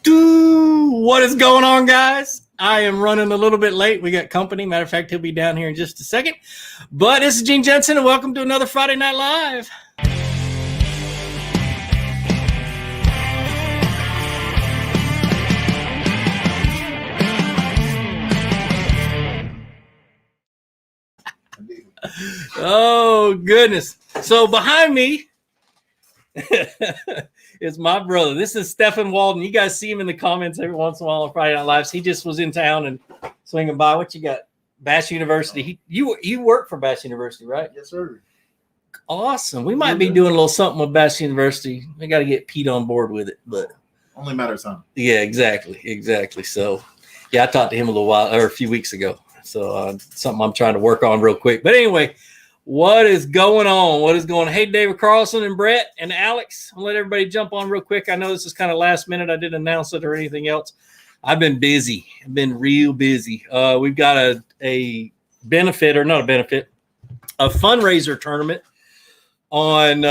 What is going on, guys? I am running a little bit late. We got company. Matter of fact, he'll be down here in just a second. But this is Gene Jensen, and welcome to another Friday Night Live. Oh, goodness. So behind me is my brother. This is Stephen Walden. You guys see him in the comments every once in a while on Friday Night Lives. He just was in town and swinging by. What you got? Bass University. You work for Bass University, right? Yes, sir. Awesome. We might be doing a little something with Bass University. We got to get Pete on board with it, but only matters time. Yeah, exactly. So, yeah, I talked to him a few weeks ago. So, something I'm trying to work on real quick. But anyway, what is going on? Hey, David Carlson and Brett and Alex. I'll let everybody jump on real quick. I know this is kind of last minute. I didn't announce it or anything else. I've been busy. I've been real busy. We've got a fundraiser tournament on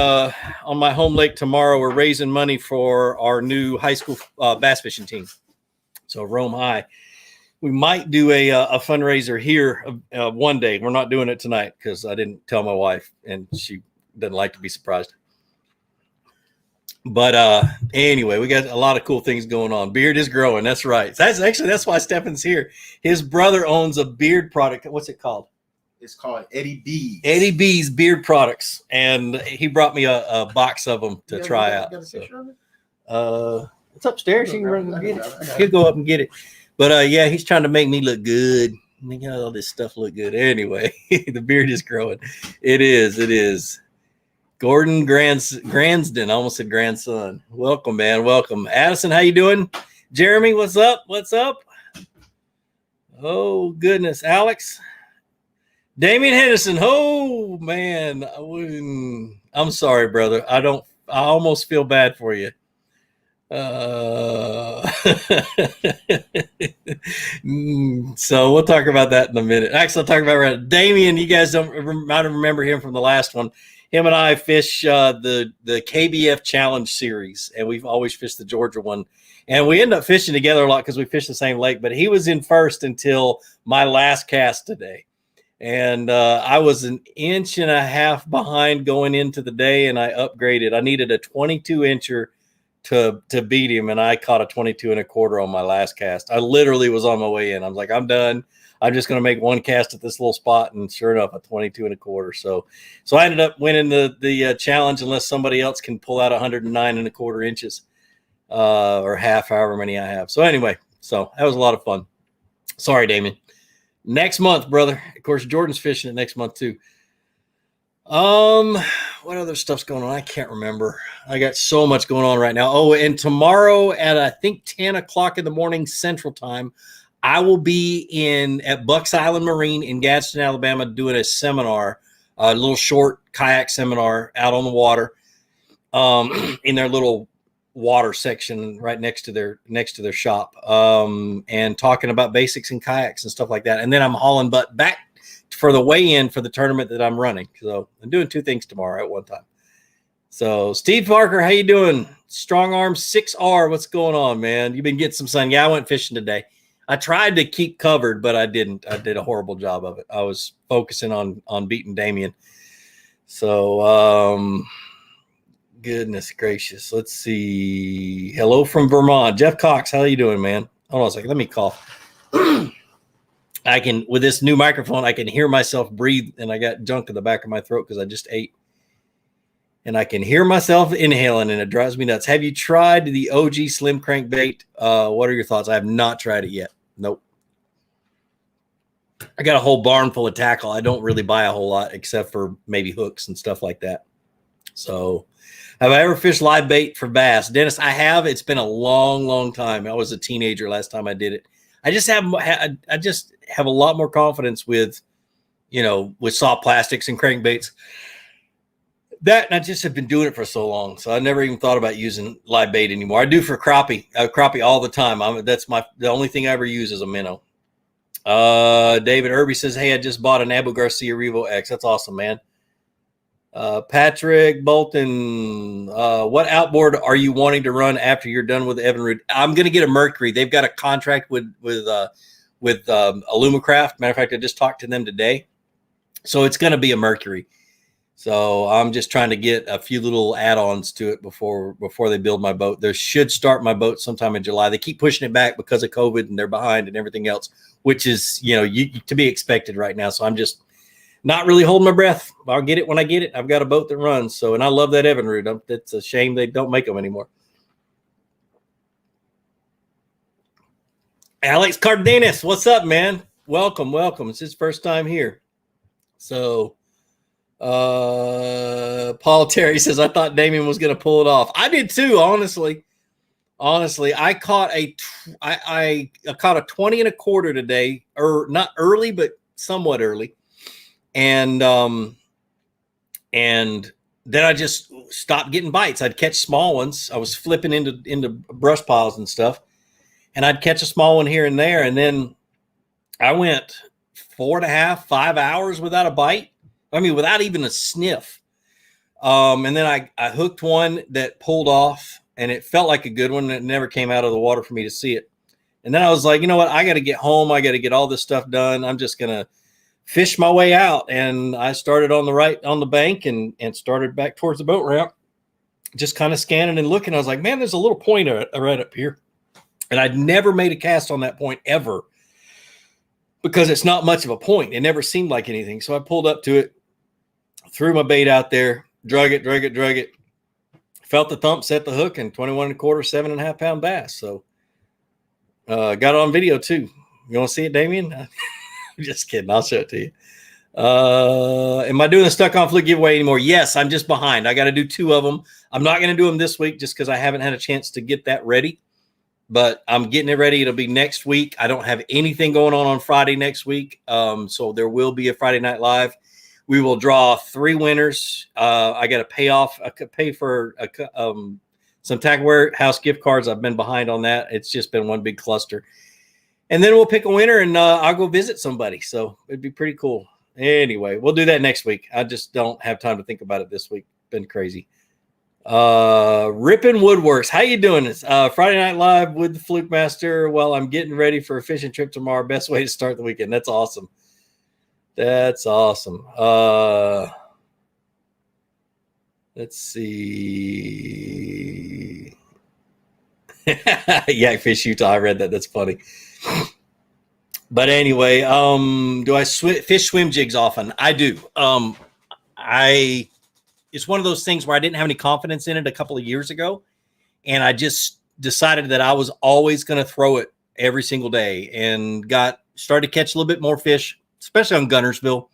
my home lake tomorrow. We're raising money for our new high school bass fishing team. So Rome High. We might do a fundraiser here one day. We're not doing it tonight because I didn't tell my wife, and she doesn't like to be surprised. But anyway, we got a lot of cool things going on. Beard is growing. That's right. That's why Stefan's here. His brother owns a beard product. What's it called? It's called Eddie B's. Eddie B's beard products, and he brought me a box of them to try out. Got a picture of it? It's upstairs. You can run and get it. He'll go up and get it. But yeah, he's trying to make me look good. Make all this stuff look good. Anyway, the beard is growing. It is. Gordon Gransden, I almost said grandson. Welcome, man. Welcome. Addison, how you doing? Jeremy, what's up? Oh, goodness. Alex. Damian Henderson. Oh, man. I'm sorry, brother. I almost feel bad for you. So we'll talk about that in a minute. Actually, I'll talk about Damian. You guys might remember him from the last one. Him and I fish the KBF Challenge series, and we've always fished the Georgia one. And we end up fishing together a lot because we fish the same lake. But he was in first until my last cast today. And I was an inch and a half behind going into the day, and I upgraded. I needed a 22-incher to beat him, and I caught a 22 1/4 on my last cast. I literally was on my way in. I was like, I'm done. I'm just going to make one cast at this little spot, and sure enough, a 22 1/4. So I ended up winning the challenge unless somebody else can pull out 109 1/4 inches or half, however many I have. So anyway, so that was a lot of fun. Sorry, Damien. Next month, brother. Of course, Jordan's fishing it next month too. What other stuff's going on? I can't remember. I got so much going on right now. Oh, and tomorrow at I think 10 o'clock in the morning Central Time, I will be at Bucks Island Marine in Gadsden, Alabama, doing a seminar, a little short kayak seminar out on the water, in their little water section right next to their shop, and talking about basics in kayaks and stuff like that. And then I'm hauling butt back for the weigh-in for the tournament that I'm running. So I'm doing two things tomorrow at one time. So Steve Parker, how you doing? Strong Arm 6R, what's going on, man? You've been getting some sun. Yeah, I went fishing today. I tried to keep covered, but I didn't. I did a horrible job of it. I was focusing on beating Damien. So, goodness gracious. Let's see. Hello from Vermont. Jeff Cox, how you doing, man? Hold on a second. Let me cough. With this new microphone, I can hear myself breathe, and I got junk in the back of my throat because I just ate. And I can hear myself inhaling, and it drives me nuts. Have you tried the OG Slim Crankbait? What are your thoughts? I have not tried it yet. Nope. I got a whole barn full of tackle. I don't really buy a whole lot except for maybe hooks and stuff like that. So have I ever fished live bait for bass? Dennis, I have. It's been a long, long time. I was a teenager last time I did it. I just have a lot more confidence with soft plastics and crankbaits. That, and I just have been doing it for so long, so I never even thought about using live bait anymore. I do for crappie. Crappie all the time. The only thing I ever use is a minnow. David Irby says, "Hey, I just bought an Abu Garcia Revo X. That's awesome, man. Patrick Bolton, what outboard are you wanting to run after you're done with Evinrude? I'm going to get a Mercury. They've got a contract with Alumacraft. Matter of fact, I just talked to them today. So it's going to be a Mercury. So I'm just trying to get a few little add-ons to it before they build my boat. They should start my boat sometime in July. They keep pushing it back because of COVID and they're behind and everything else, which is, to be expected right now. So I'm just not really holding my breath. I'll get it when I get it. I've got a boat that runs. So, and I love that Evinrude. It's a shame they don't make them anymore. Alex Cardenas, what's up, man? Welcome. It's his first time here. So, Paul Terry says, I thought Damien was going to pull it off. I did too, honestly. I caught I caught a 20 and a quarter today, or not early, but somewhat early. And then I just stopped getting bites. I'd catch small ones. I was flipping into brush piles and stuff, and I'd catch a small one here and there. And then I went 4.5, 5 hours without a bite. I mean, without even a sniff. And then I hooked one that pulled off, and it felt like a good one. It never came out of the water for me to see it. And then I was like, you know what? I got to get home. I got to get all this stuff done. I'm just going to fish my way out. And I started on the bank and started back towards the boat ramp, just kind of scanning and looking. I was like, man, there's a little point right up here. And I'd never made a cast on that point ever, because it's not much of a point. It never seemed like anything. So I pulled up to it, threw my bait out there, drug it, felt the thump, set the hook, and 21 and a quarter, 7.5 pound bass. So got it on video too. You want to see it, Damien? I'm just kidding. I'll show it to you. Am I doing the Stuck on Fluke giveaway anymore? Yes, I'm just behind. I got to do 2 of them. I'm not going to do them this week just because I haven't had a chance to get that ready. But I'm getting it ready. It'll be next week. I don't have anything going on Friday next week. So there will be a Friday Night Live. We will draw 3 winners. I got to pay for some Tackle Warehouse gift cards. I've been behind on that. It's just been one big cluster. And then we'll pick a winner, and I'll go visit somebody. So it'd be pretty cool. Anyway, we'll do that next week. I just don't have time to think about it this week. Been crazy. Rippin' Woodworks. How you doing? This Friday Night Live with the Fluke Master while I'm getting ready for a fishing trip tomorrow. Best way to start the weekend. That's awesome. Let's see. Yak Fish Utah. I read that. That's funny. But anyway, do I fish swim jigs often? I do. It's one of those things where I didn't have any confidence in it a couple of years ago, and I just decided that I was always going to throw it every single day, and started to catch a little bit more fish, especially on Gunnersville.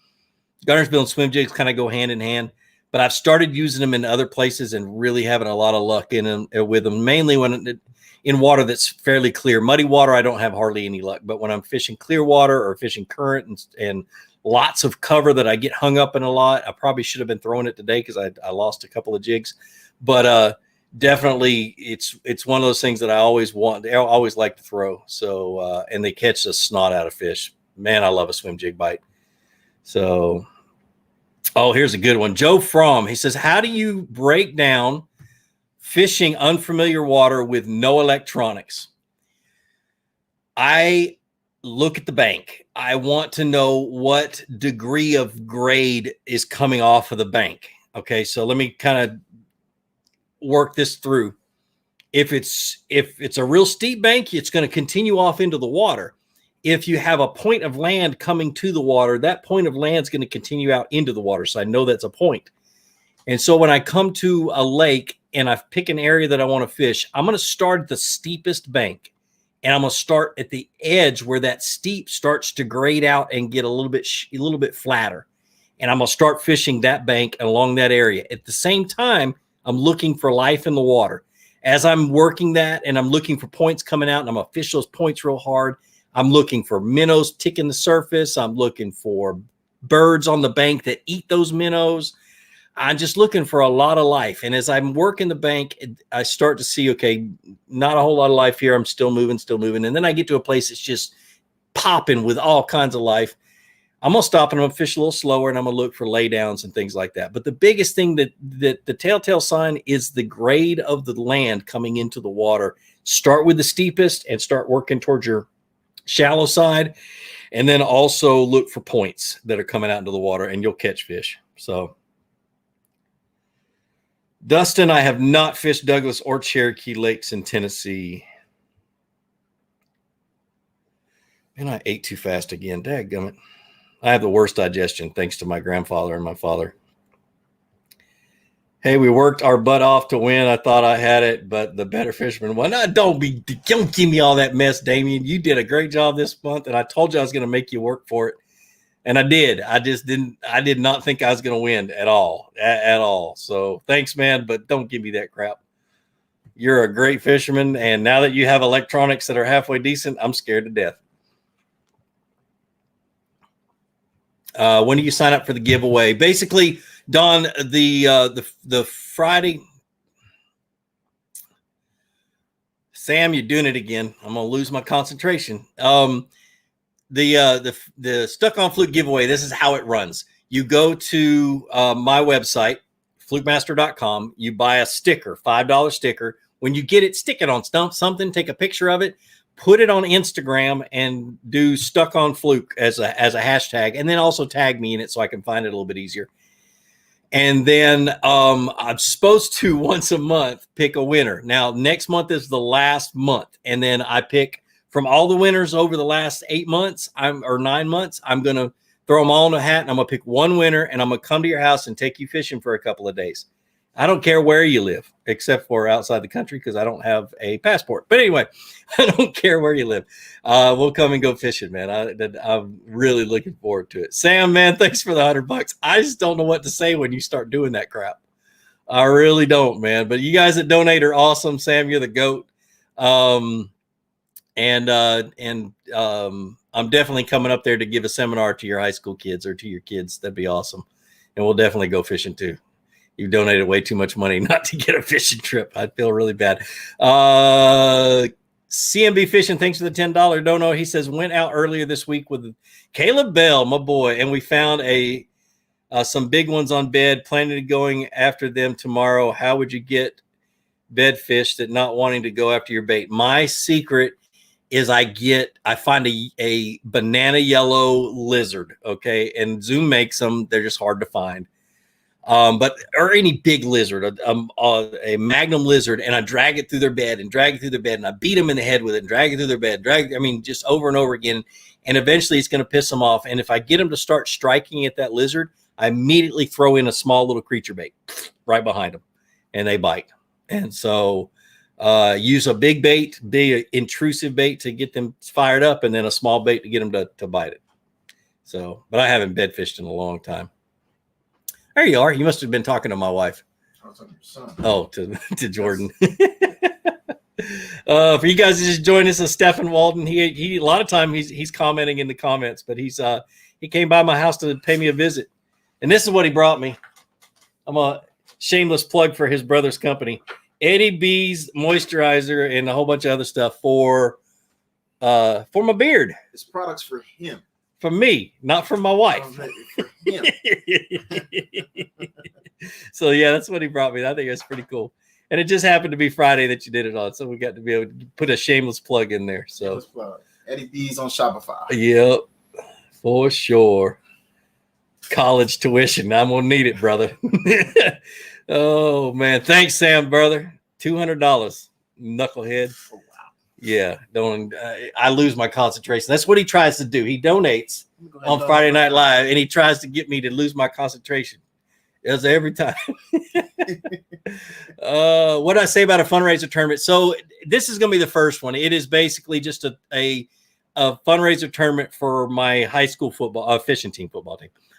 Gunnersville and swim jigs kind of go hand in hand, but I've started using them in other places and really having a lot of luck with them, mainly when in water that's fairly clear. Muddy water, I don't have hardly any luck, but when I'm fishing clear water or fishing current and lots of cover that I get hung up in a lot, I probably should have been throwing it today because I lost a couple of jigs. But definitely it's one of those things that I always like to throw. So and they catch the snot out of fish. Man, I love a swim jig bite. So, here's a good one. Joe Fromm, he says, how do you break down fishing unfamiliar water with no electronics? I look at the bank. I want to know what degree of grade is coming off of the bank. Okay, so let me kind of work this through. If it's a real steep bank, it's going to continue off into the water. If you have a point of land coming to the water, that point of land is going to continue out into the water. So I know that's a point. And so when I come to a lake and I pick an area that I want to fish, I'm going to start at the steepest bank. And I'm going to start at the edge where that steep starts to grade out and get a little bit flatter. And I'm going to start fishing that bank along that area. At the same time, I'm looking for life in the water. As I'm working that and I'm looking for points coming out, and I'm going to fish those points real hard, I'm looking for minnows ticking the surface. I'm looking for birds on the bank that eat those minnows. I'm just looking for a lot of life. And as I'm working the bank, I start to see, okay, not a whole lot of life here. I'm still moving. And then I get to a place that's just popping with all kinds of life. I'm gonna stop and I'm gonna fish a little slower, and I'm gonna look for laydowns and things like that. But the biggest thing that the telltale sign is the grade of the land coming into the water. Start with the steepest and start working towards your shallow side, and then also look for points that are coming out into the water, and you'll catch fish. So, Dustin, I have not fished Douglas or Cherokee Lakes in Tennessee. And I ate too fast again. Dadgummit. I have the worst digestion thanks to my grandfather and my father. Hey, we worked our butt off to win. I thought I had it, but the better fisherman won. No, don't give me all that mess, Damien. You did a great job this month, and I told you I was going to make you work for it. And I did. I did not think I was going to win at all. At all. So thanks, man, but don't give me that crap. You're a great fisherman, and now that you have electronics that are halfway decent, I'm scared to death. When do you sign up for the giveaway? Basically, Don, the Friday. Sam, you're doing it again. I'm gonna lose my concentration. The Stuck on Fluke giveaway. This is how it runs. You go to my website, flukemaster.com. You buy a sticker, $5 sticker. When you get it, stick it on something. Take a picture of it. Put it on Instagram and do Stuck on Fluke as a hashtag, and then also tag me in it so I can find it a little bit easier. And then I'm supposed to once a month pick a winner. Now, next month is the last month, and then I pick from all the winners over the last 8 months or 9 months. I'm going to throw them all in a hat, and I'm going to pick one winner, and I'm going to come to your house and take you fishing for a couple of days. I don't care where you live, except for outside the country because I don't have a passport. But anyway, I don't care where you live. We'll come and go fishing, man. I'm really looking forward to it. Sam, man, thanks for the $100. I just don't know what to say when you start doing that crap. I really don't, man. But you guys that donate are awesome. Sam, you're the GOAT. I'm definitely coming up there to give a seminar to your high school kids or to your kids. That'd be awesome. And we'll definitely go fishing too. You donated way too much money not to get a fishing trip. I feel really bad. CMB Fishing, thanks for the $10 dono. He says, went out earlier this week with Caleb Bell, my boy, and we found some big ones on bed, planning to going after them tomorrow. How would you get bed fish that not wanting to go after your bait? My secret is I find a banana yellow lizard, okay? And Zoom makes them. They're just hard to find. Or any big lizard, a magnum lizard, and I drag it through their bed and I beat them in the head with it and drag it through their bed, just over and over again. And eventually it's going to piss them off. And if I get them to start striking at that lizard, I immediately throw in a small little creature bait right behind them and they bite. And so, use a big bait, big intrusive bait to get them fired up, and then a small bait to get them to bite it. So, but I haven't bed fished in a long time. There you are. You must have been talking to my wife. I was talking to your son. Oh, to Jordan. For you guys to just join us, Stephen Walden. He a lot of time he's commenting in the comments, but he came by my house to pay me a visit, and this is what he brought me. I'm a shameless plug for his brother's company, Eddie B's moisturizer and a whole bunch of other stuff for my beard. This product's for him. For me, not for my wife. For him. So yeah, that's what he brought me. I think that's pretty cool. And it just happened to be Friday that you did it on, so we got to be able to put a shameless plug in there. So Eddie B's on Shopify. Yep, for sure. College tuition. I'm gonna need it, brother. Oh man, thanks, Sam, brother. $200, knucklehead. Oh, wow. Yeah, don't. I lose my concentration. That's what he tries to do. He donates on Friday Night Live, and he tries to get me to lose my concentration. It's every time. What did I say about a fundraiser tournament? So this is going to be the first one. It is basically just a fundraiser tournament for my high school football fishing team.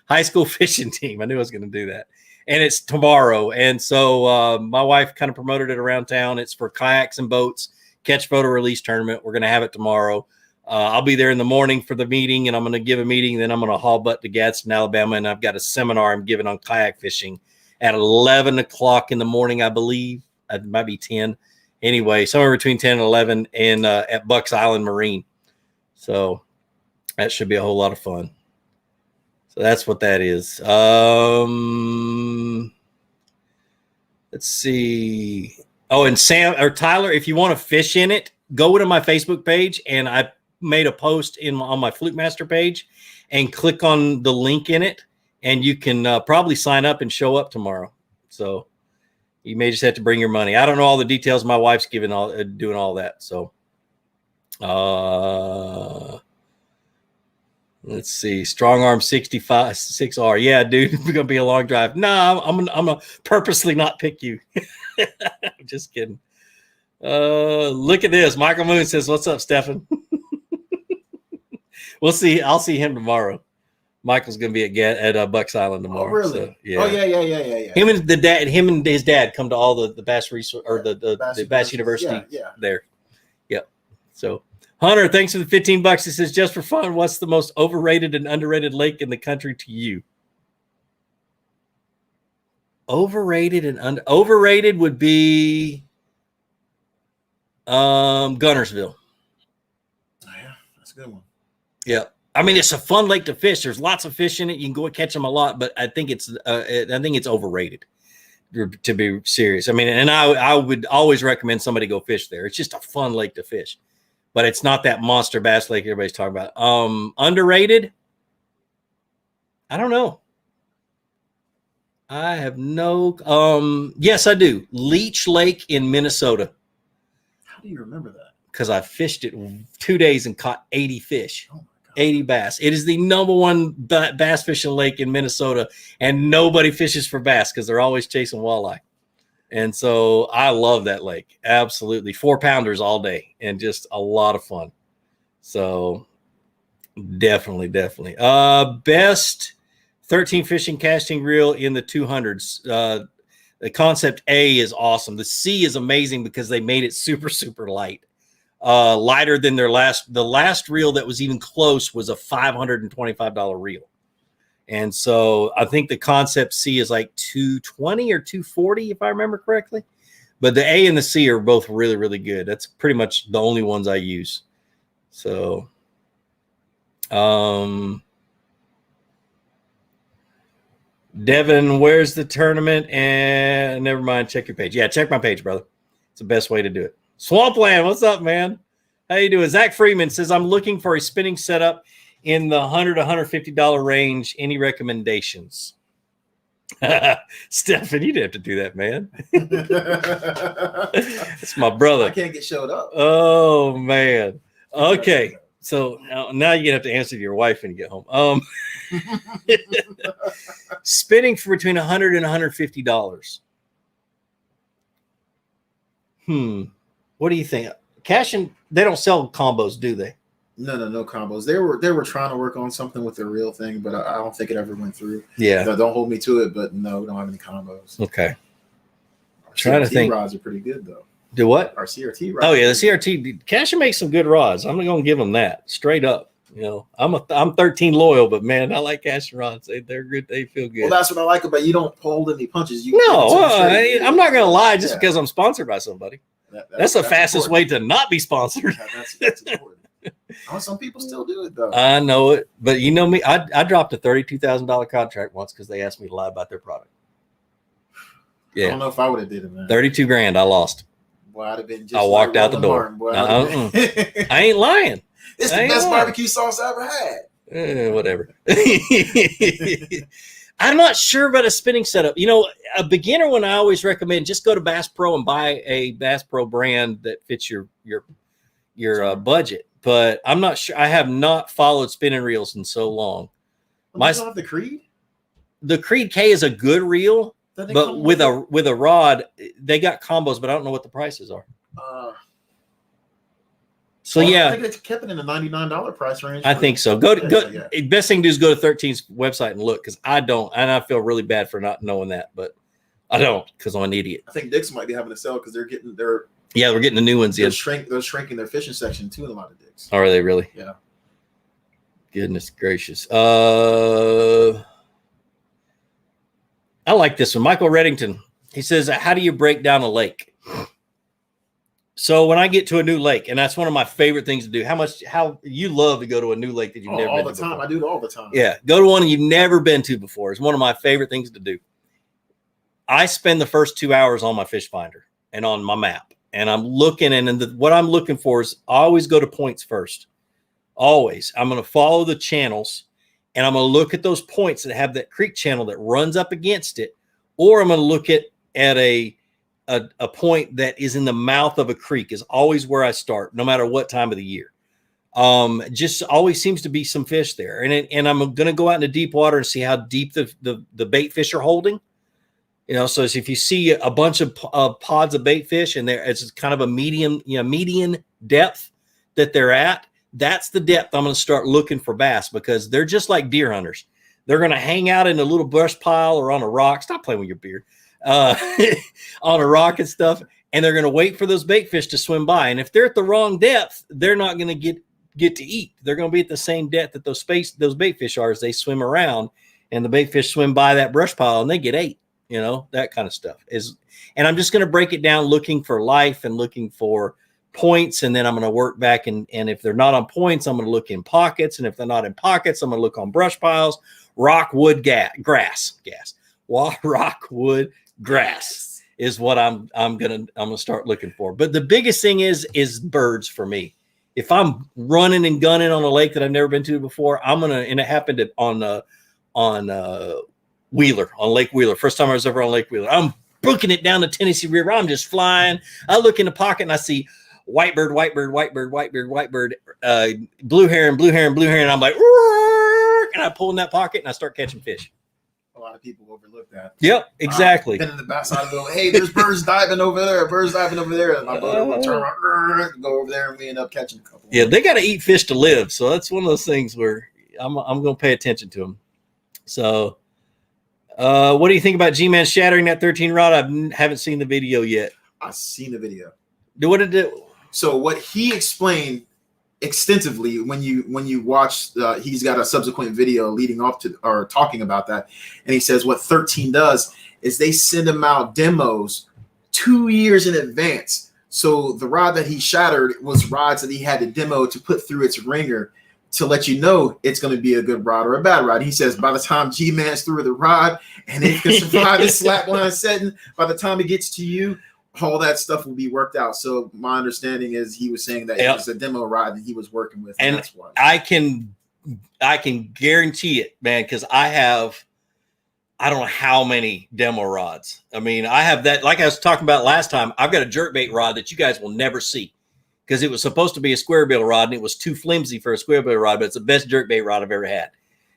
High school fishing team. I knew I was going to do that. And it's tomorrow. And so my wife kind of promoted it around town. It's for kayaks and boats, catch, photo, release tournament. We're going to have it tomorrow. I'll be there in the morning for the meeting, and I'm going to give a meeting. Then I'm going to haul butt to Gadsden, Alabama, and I've got a seminar I'm giving on kayak fishing at 11 o'clock in the morning, I believe. It might be 10. Anyway, somewhere between 10 and 11 and at Bucks Island Marine. So that should be a whole lot of fun. So that's what that is. Let's see. Oh, and Sam or Tyler, if you want to fish in it, go to my Facebook page, and I made a post on my Fluke Master page, and click on the link in it, and you can probably sign up and show up tomorrow. So you may just have to bring your money. I don't know all the details. My wife's doing all that. So let's see. Strong Arm 65 6R. Yeah, dude, it's gonna be a long drive. No, I'm gonna purposely not pick you. I'm just kidding. Look at this. Michael Moon says, "What's up, Stefan?" We'll see. I'll see him tomorrow. Michael's gonna be at Bucks Island tomorrow. Oh, really? So, yeah. Oh, yeah. Him and his dad come to all the Bass Resource or the Bass University there. Yep. So Hunter, thanks for the $15. He says, just for fun, what's the most overrated and underrated lake in the country to you? Overrated and overrated would be Gunnersville. Oh, yeah, that's a good one. Yeah. I mean, it's a fun lake to fish. There's lots of fish in it. You can go and catch them a lot, but I think it's overrated, to be serious. I mean, and I would always recommend somebody go fish there. It's just a fun lake to fish, but it's not that monster bass lake everybody's talking about. Underrated? I don't know. I have no. Yes, I do. Leech Lake in Minnesota. How do you remember that? Because I fished it 2 days and caught 80 fish. Oh, 80 bass. It is the #1 bass fishing lake in Minnesota, and nobody fishes for bass because they're always chasing walleye. And so I love that lake. Absolutely. 4-pounders all day and just a lot of fun. So definitely. Best 13 fishing casting reel in the 200s. The Concept A is awesome. The C is amazing because they made it super, super light. Lighter than the last reel that was even close was a $525 reel. And so I think the Concept C is like $220 or $240 if I remember correctly. But the A and the C are both really, really good. That's pretty much the only ones I use. So Devin, where's the tournament? And never mind, check your page. Yeah, check my page, brother. It's the best way to do it. Swampland, what's up, man? How you doing? Zach Freeman says, I'm looking for a spinning setup in the $100 to $150 range. Any recommendations? Stefan, you didn't have to do that, man. That's my brother. I can't get showed up. Oh, man. Okay. So now you're going to have to answer to your wife when you get home. Spinning for between $100 and $150. What do you think? Cash and they don't sell combos, do they? No combos. They were trying to work on something with the real thing, but I don't think it ever went through. Yeah. So don't hold me to it, but no, we don't have any combos. Okay. Our Trying to CRT think. rods are pretty good though. Do what? Our CRT rods. Oh yeah, the CRT. Cash makes some good rods. I'm going to give them that straight up. You know, I'm 13 loyal, but man, I like Cash rods. They're good. They feel good. Well, that's what I like about you. Don't hold any punches. You I'm not going to lie just because I'm sponsored by somebody. That's the fastest important. way to not be sponsored. That's important. Some people still do it though. I know it, but you know me. I dropped a $32,000 contract once because they asked me to lie about their product. Yeah, I don't know if I would have did it, man. $32,000 I lost. Boy, I'd have been just I walked out the door. Martin, I ain't lying. It's the best barbecue sauce I ever had. Whatever. I'm not sure about a spinning setup. You know, a beginner one I always recommend, just go to Bass Pro and buy a Bass Pro brand that fits your budget. But I'm not sure. I have not followed spinning reels in so long. You don't have the Creed? The Creed K is a good reel, but with a rod, they got combos, but I don't know what the prices are. I think they kept it in the $99 price range. I think so. Best thing to do is go to 13's website and look, because I don't, and I feel really bad for not knowing that, but I don't because I'm an idiot. I think Dick's might be having to sell because we're getting the new ones in. They're shrinking their fishing section too in a lot of Dick's. Are they really? Yeah. Goodness gracious. I like this one. Michael Reddington. He says, how do you break down a lake? So when I get to a new lake, and that's one of my favorite things to do. How you love to go to a new lake that you've never been to before. All the time. I do it all the time. Yeah, go to one you've never been to before. It's one of my favorite things to do. I spend the first 2 hours on my fish finder and on my map, and I'm looking, and what I'm looking for is I always go to points first. Always, I'm going to follow the channels, and I'm going to look at those points that have that creek channel that runs up against it, or I'm going to look at a point that is in the mouth of a creek is always where I start, no matter what time of the year. Just always seems to be some fish there. And I'm going to go out into deep water and see how deep the bait fish are holding. So if you see a bunch of pods of bait fish and it's kind of a median depth that they're at, that's the depth I'm going to start looking for bass, because they're just like deer hunters. They're going to hang out in a little brush pile or on a rock. Stop playing with your beard. On a rock and stuff, and they're going to wait for those bait fish to swim by. And if they're at the wrong depth, they're not going to get to eat. They're going to be at the same depth that those bait fish are as they swim around, and the bait fish swim by that brush pile and they get ate. That kind of stuff and I'm just going to break it down, looking for life and looking for points, and then I'm going to work back, and if they're not on points, I'm going to look in pockets, and if they're not in pockets, I'm going to look on brush piles, rock, wood, grass, rock, wood, grass is what I'm gonna start looking for. But the biggest thing is birds for me. If I'm running and gunning on a lake that I've never been to before, and it happened on Wheeler, on Lake Wheeler. First time I was ever on Lake Wheeler. I'm booking it down the Tennessee River. I'm just flying. I look in the pocket and I see whitebird, blue heron, and I'm like, and I pull in that pocket and I start catching fish. A lot of people overlook that. Yep, exactly. Been in the backside of the hey, there's birds diving over there. And my brother will turn around, go over there, and we end up catching a couple. Yeah, they got to eat fish to live. So that's one of those things where I'm going to pay attention to them. So, what do you think about G-Man shattering that 13 rod? I haven't seen the video yet. I've seen the video. What did it? So what he explained extensively when you watch, he's got a subsequent video leading off to or talking about that, and he says what 13 does is they send him out demos 2 years in advance. So the rod that he shattered was rods that he had to demo to put through its ringer to let you know it's going to be a good rod or a bad rod. He says by the time G-Man's through the rod and it can survive the slackline setting, by the time it gets to you, all that stuff will be worked out. So my understanding is he was saying that it was a demo rod that he was working with, and that's why. I can guarantee it, man, because I don't know how many demo rods. I mean, I have that, like I was talking about last time, I've got a jerkbait rod that you guys will never see, because it was supposed to be a square bill rod and it was too flimsy for a square bill rod, but it's the best jerkbait rod I've ever had.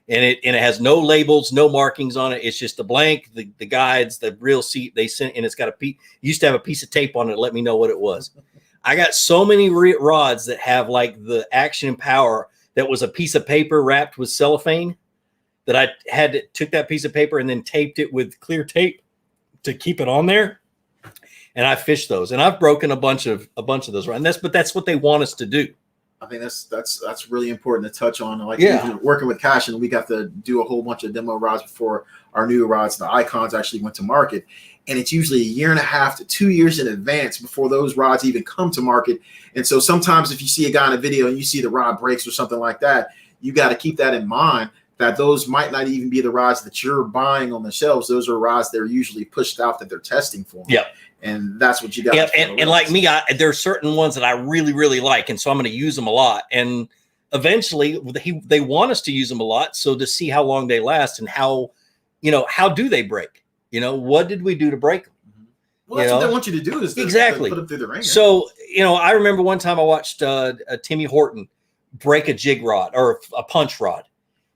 And it has no labels, no markings on it. It's just the blank, the guides, the real seat they sent, and it's got used to have a piece of tape on it to let me know what it was. I got so many rods that have like the action and power that was a piece of paper wrapped with cellophane that I took that piece of paper and then taped it with clear tape to keep it on there. And I fished those, and I've broken a bunch of those. And that's what they want us to do. I think that's really important to touch on. Like, even working with Cash, and we got to do a whole bunch of demo rods before our new rods, the Icons, actually went to market. And it's usually 1.5 to 2 years in advance before those rods even come to market. And so sometimes if you see a guy in a video and you see the rod breaks or something like that, you got to keep that in mind, that those might not even be the rods that you're buying on the shelves. Those are rods that are usually pushed out that they're testing for. Yeah. And that's what you got. Yeah, and like me, there are certain ones that I really, really like, and so I'm going to use them a lot. And eventually, they want us to use them a lot, so to see how long they last and how do they break? What did we do to break them? Well, that's what they want you to do is exactly put them through the ringer. So I remember one time I watched Timmy Horton break a jig rod or a punch rod.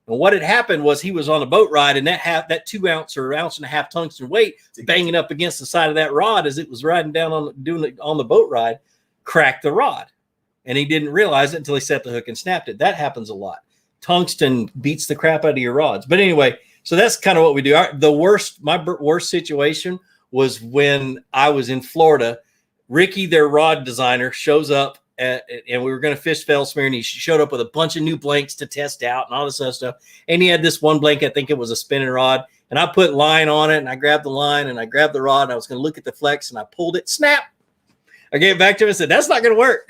And what had happened was he was on a boat ride, and that 2 ounce or 1.5 ounce tungsten weight banging up against the side of that rod as it was riding down on the boat ride cracked the rod, and he didn't realize it until he set the hook and snapped it. That happens a lot. Tungsten beats the crap out of your rods. But anyway, so that's kind of what we do. My worst situation was when I was in Florida. Ricky, their rod designer, shows up. And we were going to fish Fellsmere, and he showed up with a bunch of new blanks to test out and all this other stuff. And he had this one blank, I think it was a spinning rod, and I put line on it, and I grabbed the line, and I grabbed the rod, and I was going to look at the flex, and I pulled it, snap. I gave it back to him and said, that's not going to work.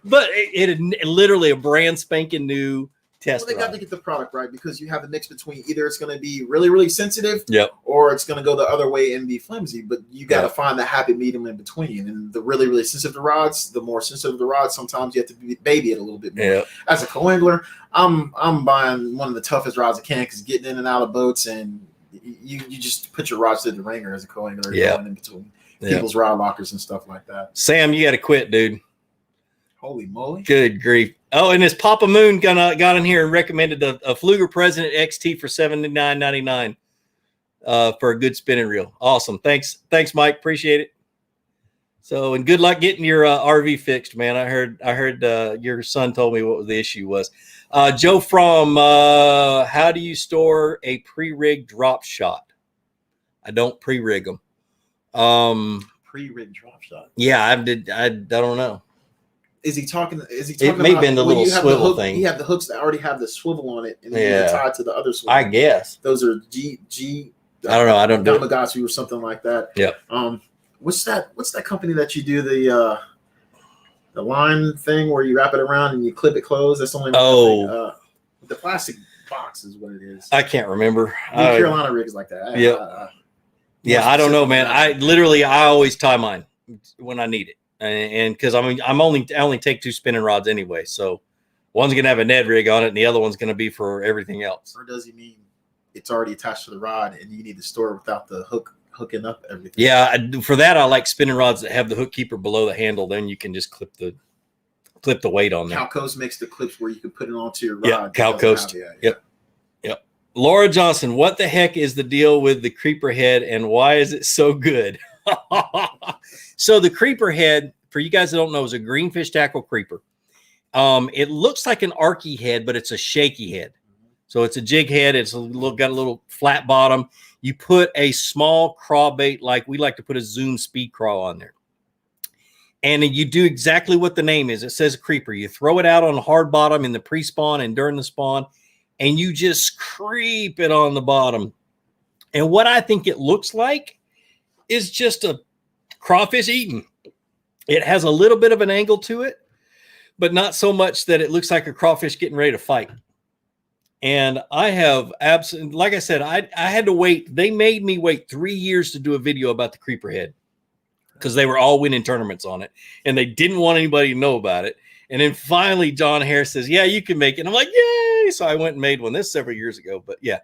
But it literally a brand spanking new test. Well, they got to get the product right, because you have a mix between either it's going to be really, really sensitive, yep, or it's going to go the other way and be flimsy. But you got to find the happy medium in between. And the really, really sensitive rods, the more sensitive the rods, sometimes you have to baby it a little bit more. Yep. As a co-angler, I'm buying one of the toughest rods I can, because getting in and out of boats, and you just put your rods to the ringer as a co-angler, going in between people's rod lockers and stuff like that. Sam, you got to quit, dude. Holy moly. Good grief. Oh, and this Papa Moon got in here and recommended a Fluger President XT for $79.99 for a good spinning reel. Awesome. Thanks, Mike. Appreciate it. So, and good luck getting your RV fixed, man. I heard your son told me what the issue was. Joe from how do you store a pre-rig drop shot? I don't pre-rig them. Pre-rig drop shot. Yeah, I don't know. Is he talking? It may have been the little swivel thing. You have the hooks that already have the swivel on it, and then you're tied to the other swivel. I guess those are G. I don't know. I don't do Tamagotchi or something like that. Yep. What's that company that you do the line thing where you wrap it around and you clip it closed? That's only the plastic box is what it is. I can't remember. Carolina rigs like that. Yeah, I don't know, man. I always tie mine when I need it. And because I only take 2 spinning rods anyway, so one's gonna have a Ned rig on it, and the other one's gonna be for everything else. Or does he mean it's already attached to the rod, and you need to store it without the hooking up everything? Yeah, for that I like spinning rods that have the hook keeper below the handle. Then you can just clip the weight on there. Calcos makes the clips where you can put it onto your rod. Yeah, Calcos. Yep. Laura Johnson, what the heck is the deal with the creeper head, and why is it so good? So the creeper head, for you guys that don't know, is a greenfish tackle creeper. It looks like an arky head, but it's a shaky head. So it's a jig head. It's got a little flat bottom. You put a small craw bait, like we like to put a Zoom speed craw on there. And you do exactly what the name is. It says a creeper. You throw it out on a hard bottom in the pre-spawn and during the spawn, and you just creep it on the bottom. And what I think it looks like is just a crawfish eating. It has a little bit of an angle to it, but not so much that it looks like a crawfish getting ready to fight. And I have absolutely, like I said, I had to wait. They made me wait 3 years to do a video about the creeper head because they were all winning tournaments on it, and they didn't want anybody to know about it. And then finally, John Harris says, yeah, you can make it. And I'm like, yay. So I went and made one. This several years ago. But yeah,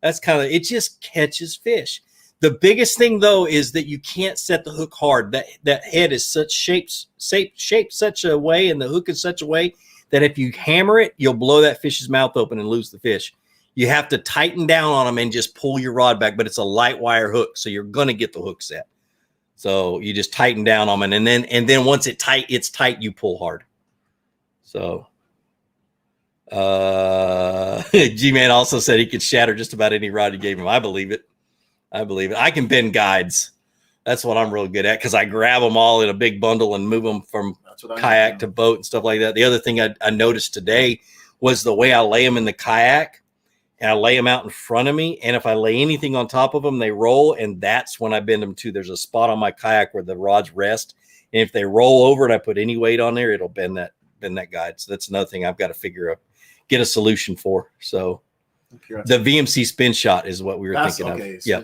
that's kind of, it just catches fish. The biggest thing, though, is that you can't set the hook hard. That head is shaped such a way, and the hook is such a way that if you hammer it, you'll blow that fish's mouth open and lose the fish. You have to tighten down on them and just pull your rod back, but it's a light wire hook, so you're going to get the hook set. So you just tighten down on them, and then once it's tight, you pull hard. So G-Man also said he could shatter just about any rod you gave him. I believe it. I can bend guides. That's what I'm real good at, because I grab them all in a big bundle and move them from kayak to boat and stuff like that. The other thing I noticed today was the way I lay them in the kayak, and I lay them out in front of me. And if I lay anything on top of them, they roll. And that's when I bend them too. There's a spot on my kayak where the rods rest. And if they roll over and I put any weight on there, it'll bend that guide. So that's another thing I've got to get a solution for. So the VMC Spin Shot is what we were thinking of. Yeah.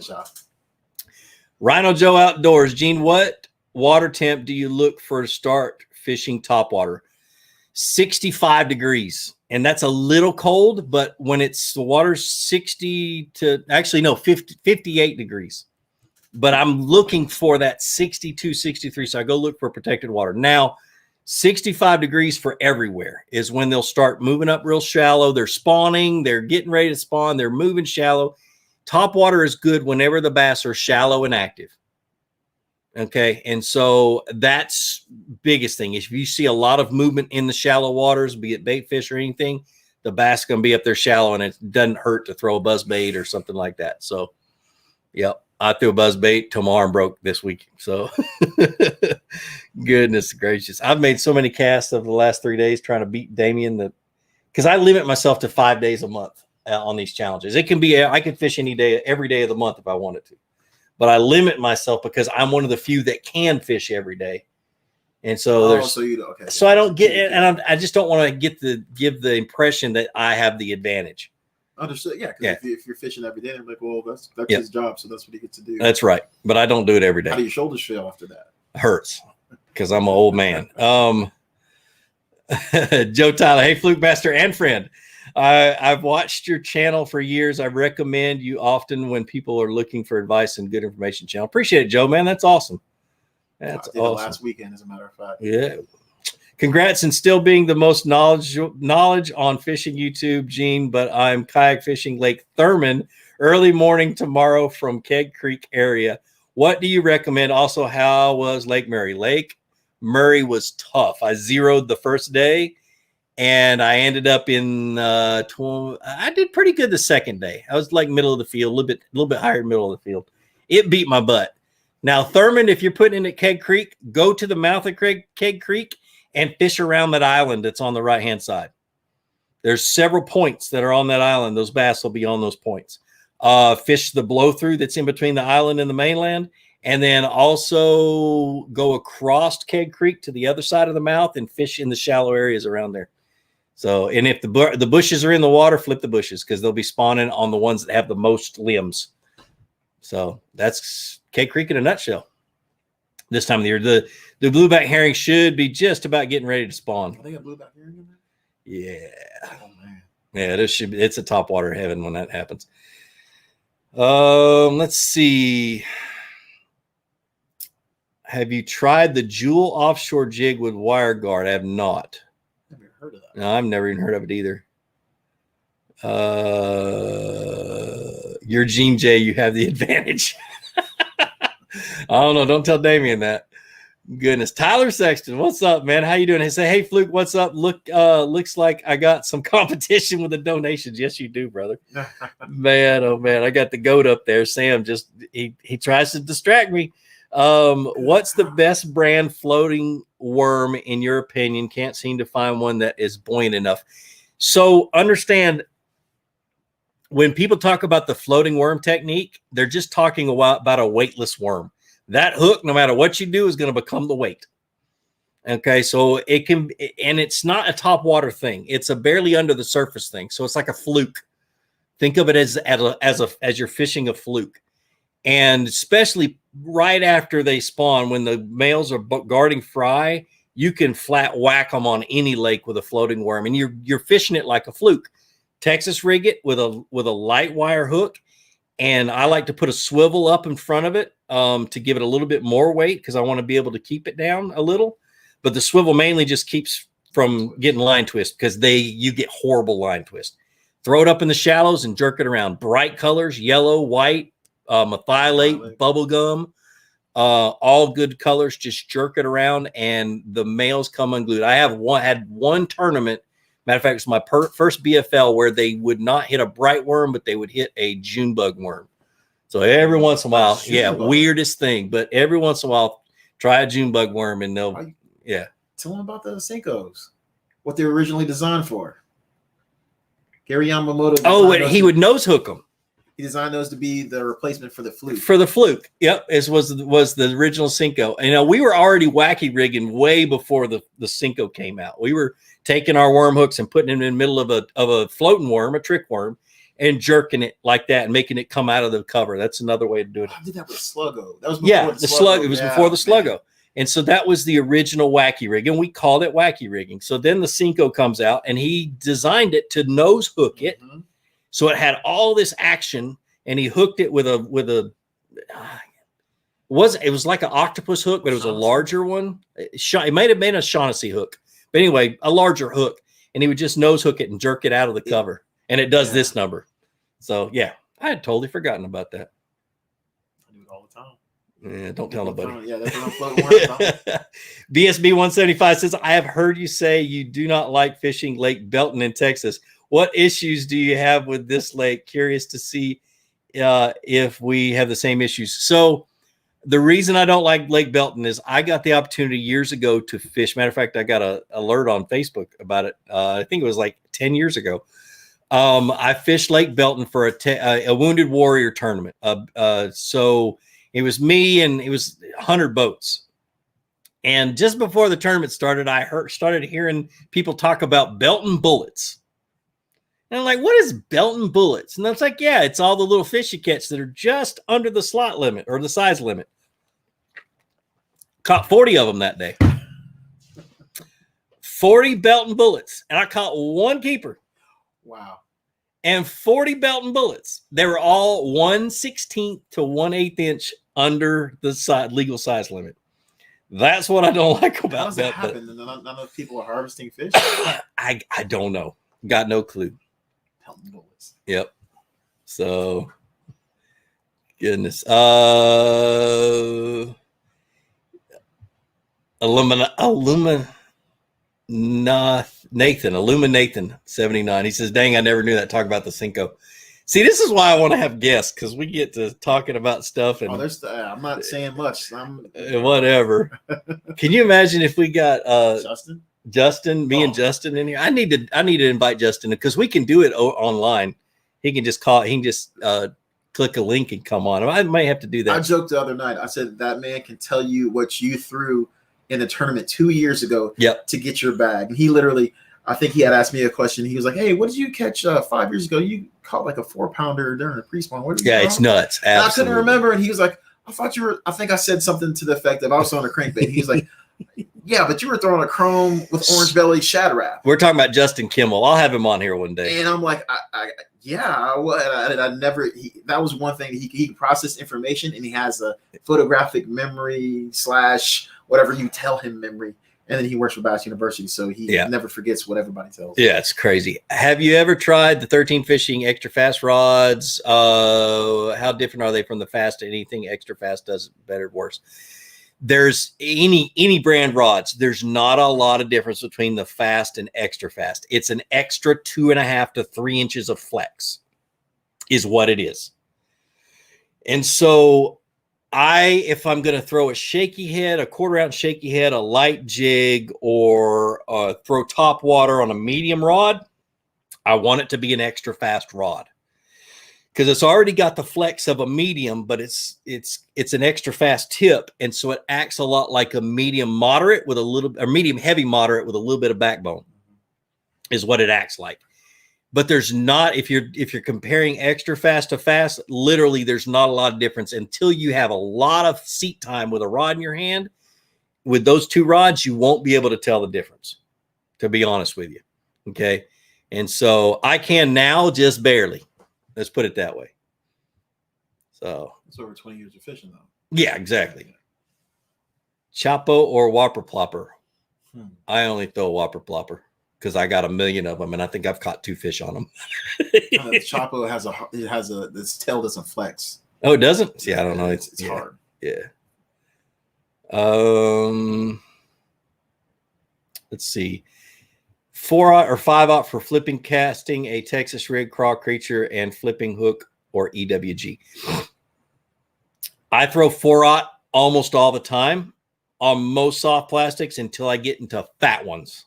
Rhino Joe Outdoors. Gene, what water temp do you look for to start fishing topwater? 65 degrees. And that's a little cold, but when the water's 58 degrees. But I'm looking for that 62, 63. So I go look for protected water. Now, 65 degrees for everywhere is when they'll start moving up real shallow. They're spawning. They're getting ready to spawn. They're moving shallow. Top water is good whenever the bass are shallow and active. Okay. And so that's biggest thing. If you see a lot of movement in the shallow waters, be it bait fish or anything, the bass going to be up there shallow, and it doesn't hurt to throw a buzz bait or something like that. So, yep. I threw a buzz bait till my arm broke this week. So goodness gracious. I've made so many casts over the last 3 days trying to beat Damien because I limit myself to 5 days a month on these challenges. It can be, I could fish any day, every day of the month if I wanted to. but I limit myself because I'm one of the few that can fish every day. And so so I don't get it, and I just don't want to give the impression that I have the advantage. Understood. Yeah, because if you're fishing every day, I'm like, well, that's his job, so that's what he gets to do. That's right, but I don't do it every day. How do your shoulders feel after that? Hurts because I'm an old man. Joe Tyler, hey, Fluke Master and friend. I've watched your channel for years. I recommend you often when people are looking for advice and good information channel. Appreciate it, Joe, man. That's awesome. That's awesome. Last weekend, as a matter of fact. Yeah. Congrats and still being the most knowledge on fishing YouTube, Gene, but I'm kayak fishing Lake Thurman early morning tomorrow from Keg Creek area. What do you recommend? Also, how was Lake Murray? Lake Murray was tough. I zeroed the first day, and I ended up in I did pretty good the second day. I was like middle of the field, a little bit higher middle of the field. It beat my butt. Now, Thurman, if you're putting in at Keg Creek, go to the mouth of Keg Creek and fish around that island that's on the right-hand side. There's several points that are on that island. Those bass will be on those points. Fish the blow-through that's in between the island and the mainland, and then also go across Keg Creek to the other side of the mouth and fish in the shallow areas around there. So, and if the bushes are in the water, flip the bushes because they'll be spawning on the ones that have the most limbs. So that's Keg Creek in a nutshell. This time of the year, the blueback herring should be just about getting ready to spawn. They got blueback herring in there? Yeah. Oh man. Yeah, it's a top water heaven when that happens. Let's see. Have you tried the Jewel offshore jig with wire guard? I have not. Never heard of that. No, I've never even heard of it either. You're Gene J. You have the advantage. I don't know. Don't tell Damien that. Goodness. Tyler Sexton, what's up, man? How you doing? He say, hey, Fluke, what's up? Looks like I got some competition with the donations. Yes, you do, brother. Man, oh man, I got the goat up there. Sam he tries to distract me. What's the best brand floating worm in your opinion? Can't seem to find one that is buoyant enough. So understand, when people talk about the floating worm technique, they're just talking about a weightless worm. That hook, no matter what you do, is going to become the weight. Okay, so it can, and it's not a top water thing. It's a barely under the surface thing. So it's like a fluke. Think of it as you're fishing a fluke. And especially right after they spawn, when the males are guarding fry, you can flat whack them on any lake with a floating worm, and you're fishing it like a fluke. Texas rig it with a light wire hook, and I like to put a swivel up in front of it to give it a little bit more weight because I want to be able to keep it down a little. But the swivel mainly just keeps from getting line twist because you get horrible line twist. Throw it up in the shallows and jerk it around. Bright colors, yellow, white, methylate, bubble gum, all good colors. Just jerk it around, and the males come unglued. I had one tournament. Matter of fact, it's my first BFL where they would not hit a bright worm, but they would hit a June bug worm. So every once in a while, weirdest thing, but every once in a while, try a June bug worm and they'll, Tell them about the Senkos, what they were originally designed for. Gary Yamamoto. Oh, he would nose hook them. He designed those to be the replacement for the fluke. For the fluke, yep, it was the original Senko. And we were already wacky rigging way before the Senko came out. We were taking our worm hooks and putting them in the middle of a floating worm, a trick worm, and jerking it like that and making it come out of the cover. That's another way to do it. I did that with Sluggo. That was before the Sluggo. It was before the Sluggo. And so that was the original wacky rig, and we called it wacky rigging. So then the Senko comes out, and he designed it to nose hook it. Mm-hmm. So it had all this action, and he hooked it with it was like an octopus hook, but it was a larger one. It might have been a Shaughnessy hook, but anyway, a larger hook, and he would just nose hook it and jerk it out of the cover, and it does this number. So yeah, I had totally forgotten about that. I do it all the time. Yeah, don't tell nobody. Yeah, that's what I'm floating around. BSB 175 says, I have heard you say you do not like fishing Lake Belton in Texas. What issues do you have with this lake? Curious to see if we have the same issues. So the reason I don't like Lake Belton is I got the opportunity years ago to fish. Matter of fact, I got an alert on Facebook about it. I think it was like 10 years ago. I fished Lake Belton for a Wounded Warrior tournament. So It was me, and it was 100 boats. And just before the tournament started, I started hearing people talk about belting bullets. And I'm like, what is belting bullets? And I was like, yeah, it's all the little fish you catch that are just under the slot limit or the size limit. Caught 40 of them that day. 40 belting bullets. And I caught one keeper. Wow. And 40 belting bullets. They were all 1/16 to 1/8 inch under the legal size limit. That's what I don't like about How does that that. happen? None of people are harvesting fish? I don't know. Got no clue. Pelton bullets. Yep. So, goodness. Nathan 79. He says, dang, I never knew that. Talk about the Senko. See, this is why I want to have guests, because we get to talking about stuff. And I'm not saying much. Whatever. Can you imagine if we got Justin, me and Justin in here? I need to invite Justin, because we can do it online. He can just call. He can just click a link and come on. I might have to do that. I joked the other night. I said that man can tell you what you threw in the tournament 2 years ago. Yep. To get your bag. And he literally, I think he had asked me a question. He was like, "Hey, what did you catch 5 years ago? You caught like a 4-pounder during a pre-spawn. What did you it's nuts. I couldn't remember." And he was like, "I thought you were." I think I said something to the effect of I was on a crankbait. He was like, "Yeah, but you were throwing a chrome with orange belly shad wrap." We're talking about Justin Kimmel. I'll have him on here one day. And I'm like, I never. That was one thing. He can process information, and he has a photographic memory / whatever you tell him memory. And then he works for Bass University, so he never forgets what everybody tells him. Yeah, it's crazy. Have you ever tried the 13 Fishing extra fast rods? How different are they from the fast? Anything extra fast does it better or worse? There's any brand rods. There's not a lot of difference between the fast and extra fast. It's an extra 2.5 to 3 inches of flex is what it is. And so if I'm going to throw a shaky head, a 1/4 ounce shaky head, a light jig, or throw top water on a medium rod, I want it to be an extra fast rod, because it's already got the flex of a medium, but it's an extra fast tip. And so it acts a lot like a medium moderate with medium heavy moderate with a little bit of backbone is what it acts like. But there's not, if you're comparing extra fast to fast, literally there's not a lot of difference until you have a lot of seat time with a rod in your hand. With those two rods, you won't be able to tell the difference, to be honest with you. Okay. And so I can now, just barely. Let's put it that way. So it's over 20 years of fishing, though. Yeah, exactly. Chapo or Whopper Plopper? I only throw a Whopper Plopper because I got 1 million of them, and I think I've caught 2 fish on them. Chapo has its tail doesn't flex. Oh, it doesn't? See, I don't know. It's hard. Yeah. Let's see. 4/0 or 5/0 for flipping casting, a Texas rig, craw creature, and flipping hook or EWG. I throw 4/0 almost all the time on most soft plastics until I get into fat ones.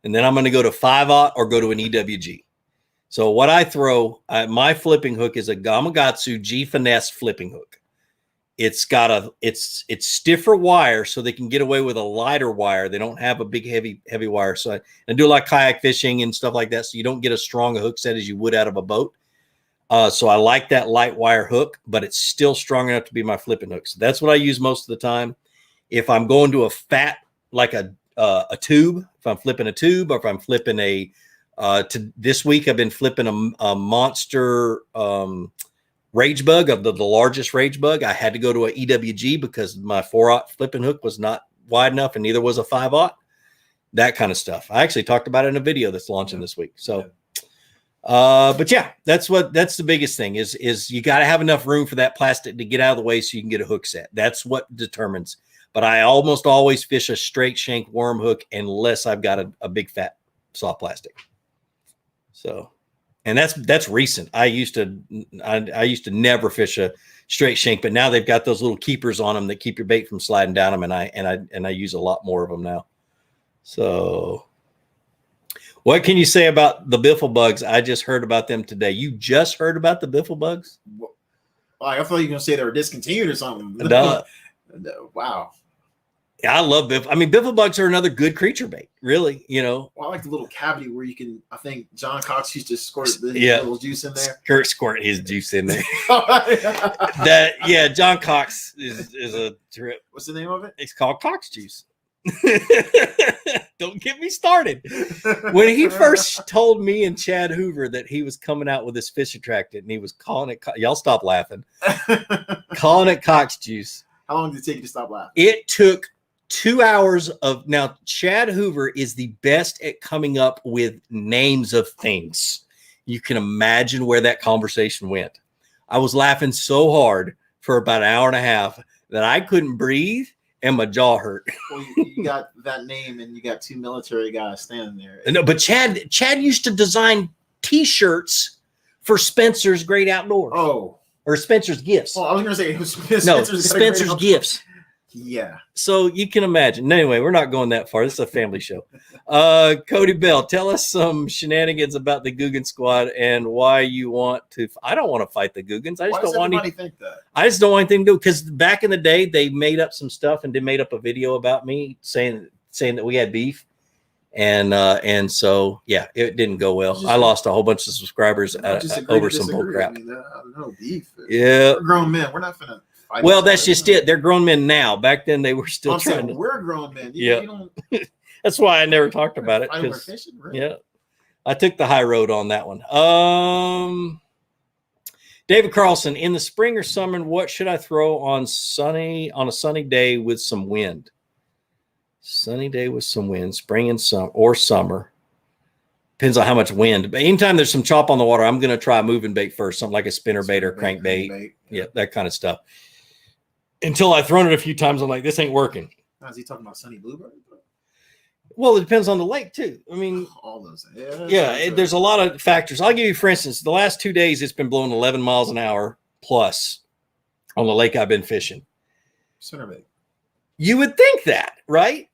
And then I'm going to go to 5/0 or go to an EWG. So what I throw, my flipping hook is a Gamakatsu G Finesse flipping hook. It's got it's stiffer wire, so they can get away with a lighter wire. They don't have a big heavy wire. So I do a lot of kayak fishing and stuff like that. So you don't get as strong a hook set as you would out of a boat. So I like that light wire hook, but it's still strong enough to be my flipping hook. So that's what I use most of the time. If I'm going to a fat, like a tube, if I'm flipping a tube, or if I'm flipping this week I've been flipping a monster rage bug, of the largest rage bug. I had to go to a EWG because my 4/0 flipping hook was not wide enough, and neither was a 5/0. That kind of stuff. I actually talked about it in a video that's launching this week. So, but yeah, that's the biggest thing is you got to have enough room for that plastic to get out of the way so you can get a hook set. That's what determines. But I almost always fish a straight shank worm hook unless I've got a big fat soft plastic. So, and that's recent. I used to never fish a straight shank, but now they've got those little keepers on them that keep your bait from sliding down them, and I use a lot more of them now. So, what can you say about the biffle bugs? I just heard about them today. You just heard about the biffle bugs? Like, I thought you were gonna say they were discontinued or something. No. Wow. Yeah, I love biff. I mean, biffle bugs are another good creature bait. Really, you know. Well, I like the little cavity where you can. I think John Cox used to squirt the little juice in there. Squirt his juice in there. That John Cox is a trip. What's the name of it? It's called Cox juice. Don't get me started. When he first told me and Chad Hoover that he was coming out with this fish attractant and he was calling it, y'all stop laughing, calling it Cox juice. How long did it take you to stop laughing? It took 2 hours of. Now, Chad Hoover is the best at coming up with names of things. You can imagine where that conversation went. I was laughing so hard for about an hour and a half that I couldn't breathe and my jaw hurt. Well, you got that name and you got two military guys standing there. No, but Chad used to design T-shirts for Spencer's Great Outdoors. Oh. Or Spencer's Gifts. Well, I was going to say it was Spencer's Gifts. Yeah. So you can imagine. Anyway, we're not going that far. This is a family show. Cody Bell, tell us some shenanigans about the Guggen squad and why you want to. I don't want to fight the Guggens. I just don't want anybody think that. I just don't want anything to do, because back in the day they made up some stuff and they made up a video about me saying that we had beef, and so yeah, it didn't go well. I lost a whole bunch of subscribers over some bull crap. I mean, no beef. Yeah, we're grown men. We're not gonna. Well, that's just it. They're grown men now. Back then, they were still trying to. We're grown men. Yeah, that's why I never talked about it. Really? Yeah, I took the high road on that one. David Carlson, in the spring or summer, what should I throw on a sunny day with some wind? Sunny day with some wind, spring and summer. Depends on how much wind. But anytime there's some chop on the water, I'm going to try a moving bait first, something like a spinner bait or crankbait. Yeah, that kind of stuff. Until I've thrown it a few times, I'm like, this ain't working. Now, is he talking about Sunny Bluebird? Well, it depends on the lake, too. I mean, all those. There's a lot of factors. I'll give you, for instance, the last 2 days, it's been blowing 11 miles an hour plus on the lake I've been fishing. Spinnerbait. You would think that, right?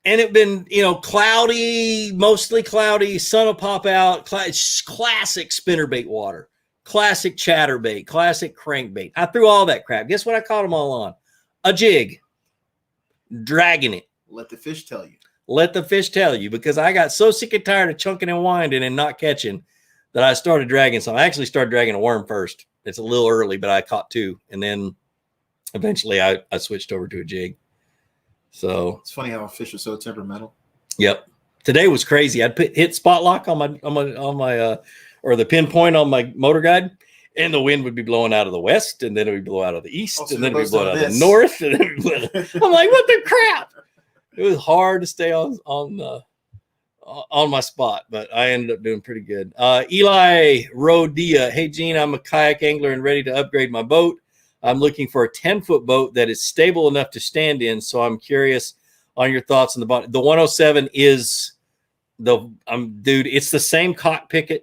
And it's been, cloudy, mostly cloudy, sun will pop out, classic spinnerbait water. Classic chatterbait, classic crankbait. I threw all that crap. Guess what I caught them all on? A jig. Dragging it. Let the fish tell you. Let the fish tell you, because I got so sick and tired of chunking and winding and not catching that I started dragging some. I actually started dragging a worm first. It's a little early, but I caught two. And then eventually I switched over to a jig. So it's funny how a fish are so temperamental. Yep. Today was crazy. I'd hit spot lock on my or the pinpoint on my motor guide, and the wind would be blowing out of the west, and then it would blow out of the east, and then it would blow out of the north. And I'm like, what the crap? It was hard to stay on my spot, but I ended up doing pretty good. Eli Rodia, hey Gene, I'm a kayak angler and ready to upgrade my boat. I'm looking for a 10-foot boat that is stable enough to stand in. So I'm curious on your thoughts on the boat. The 107 is dude, it's the same cockpit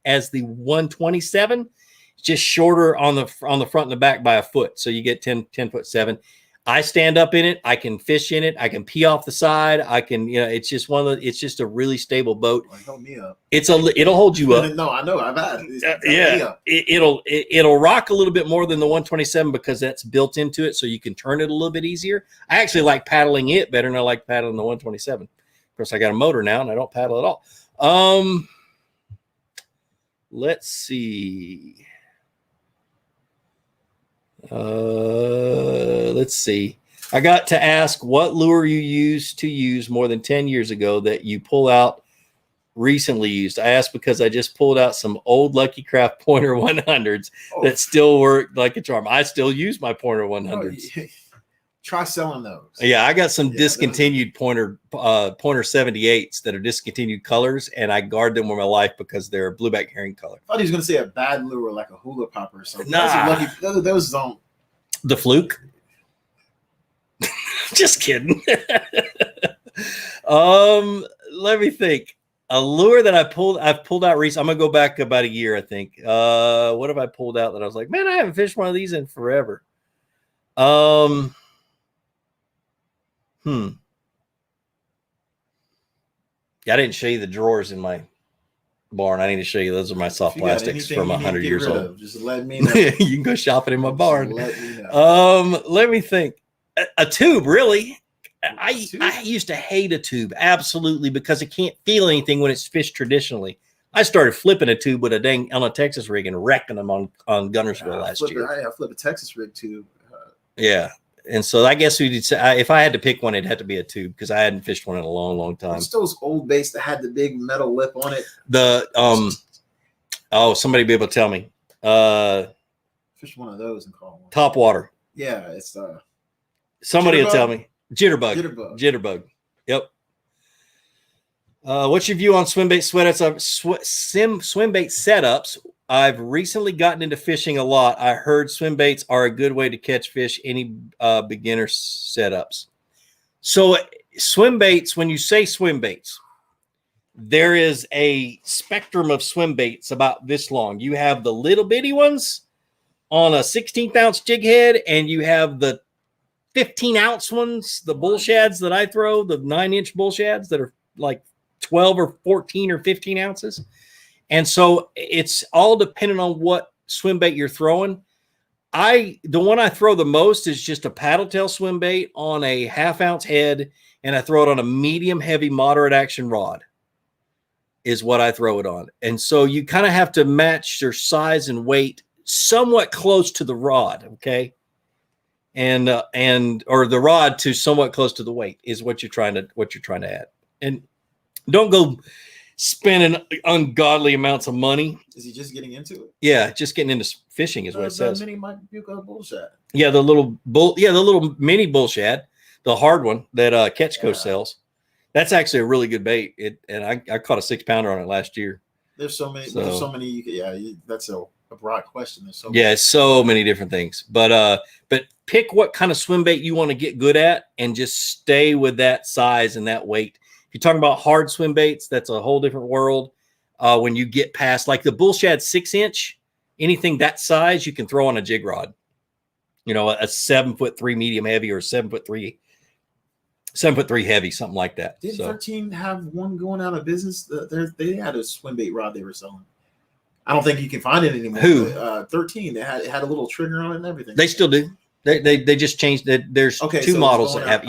as the 127. It's just shorter on the front and the back by a foot. So you get 10'7". I stand up in it. I can fish in it. I can pee off the side. I can, it's just it's just a really stable boat. Well, help me up. It'll hold you up. No, I know. I've had it. Yeah. It'll rock a little bit more than the 127 because that's built into it. So you can turn it a little bit easier. I actually like paddling it better than I like paddling the 127. Of course, I got a motor now and I don't paddle at all. Let's see. Let's see. I got to ask what lure you used to use more than 10 years ago that you pull out recently used. I asked because I just pulled out some old Lucky Craft Pointer 100s that still work like a charm. I still use my Pointer 100s. Try selling those. Yeah, I got some discontinued Pointer 78s that are discontinued colors, and I guard them with my life because they're blueback herring color. I thought he was going to say a bad lure like a hula popper or something. Nah. Those don't. The fluke? Just kidding. Let me think. A lure that I've pulled out recently. I'm going to go back about a year, I think. What have I pulled out that I was like, man, I haven't fished one of these in forever. Yeah, I didn't show you the drawers in my barn. I need to show you. Those are my soft plastics from 100 years old. Just let me know. You can go shopping in my barn. Let me know. Let me think. A tube, really? I used to hate a tube, absolutely, because it can't feel anything when it's fished traditionally. I started flipping a tube with on a Texas rig and wrecking them on Gunnersville last year. I flipped a Texas rig tube. Yeah. And so I guess we'd say if I had to pick one, it'd have to be a tube because I hadn't fished one in a long, long time. It's those old baits that had the big metal lip on it. Somebody be able to tell me. Fish one of those and call one. Top water. Yeah, it's somebody will tell me. Jitterbug. Yep. What's your view on swim bait swim bait setups? I've recently gotten into fishing a lot. I heard swim baits are a good way to catch fish. Any beginner setups? So swim baits, when you say swim baits, there is a spectrum of swim baits about this long. You have the little bitty ones on a 16th ounce jig head, and you have the 15-ounce ones, the bull shads that I throw, the 9-inch bull shads that are like 12 or 14 or 15 ounces. And so it's all dependent on what swim bait you're throwing. The one I throw the most is just a paddle tail swim bait on a 1/2 ounce head, and I throw it on a medium heavy moderate action rod is what I throw it on. And so you kind of have to match their size and weight somewhat close to the rod. Okay. And or the rod to somewhat close to the weight is what you're trying to add. And don't go spending ungodly amounts of money. Is he just getting into it? Yeah, just getting into fishing is what it says. Mini bullshad. Yeah, the little mini bullshad, the hard one that Ketchco sells. That's actually a really good bait. I caught a 6-pounder on it last year. There's so many. That's a broad question. There's so many different things. But pick what kind of swim bait you want to get good at, and just stay with that size and that weight. If you're talking about hard swim baits, that's a whole different world. When you get past like the bull shad 6-inch, anything that size you can throw on a jig rod. You know, a 7'3" medium heavy or 7'3" heavy, something like that. Did 13 have one going out of business? They had a swim bait rod they were selling. I don't think you can find it anymore. Who? 13. It had a little trigger on it and everything. They still do. They just changed it. There's two models that have.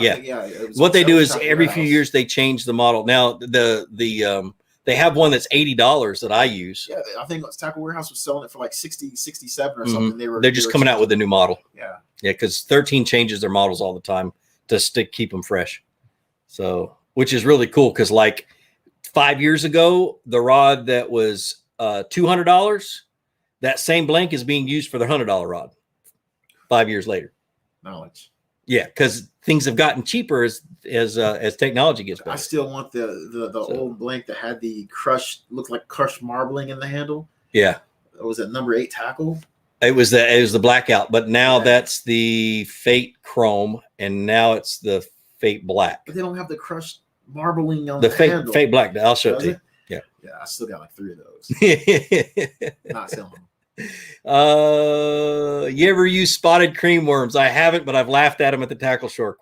What they do is every few years they change the model. Now they have one that's $80 that I use. Yeah, I think Tackle Warehouse was selling it for like 60, 67 or something. They're just coming out with a new model. Yeah, because 13 changes their models all the time to keep them fresh. So, which is really cool because like 5 years ago, the rod that was $200, that same blank is being used for the $100 rod. 5 years later. Knowledge. Yeah, because things have gotten cheaper as technology gets better. I still want the old blank that had the looked like crushed marbling in the handle. Yeah. Was it number 8 tackle? It was the blackout, but now that's the Fate Chrome, and now it's the Fate Black. But they don't have the crushed marbling on the handle. Fate Black. I'll show it to you. Yeah. Yeah, I still got like 3 of those. Not selling them. You ever use spotted cream worms? I haven't, but I've laughed at them at the tackle store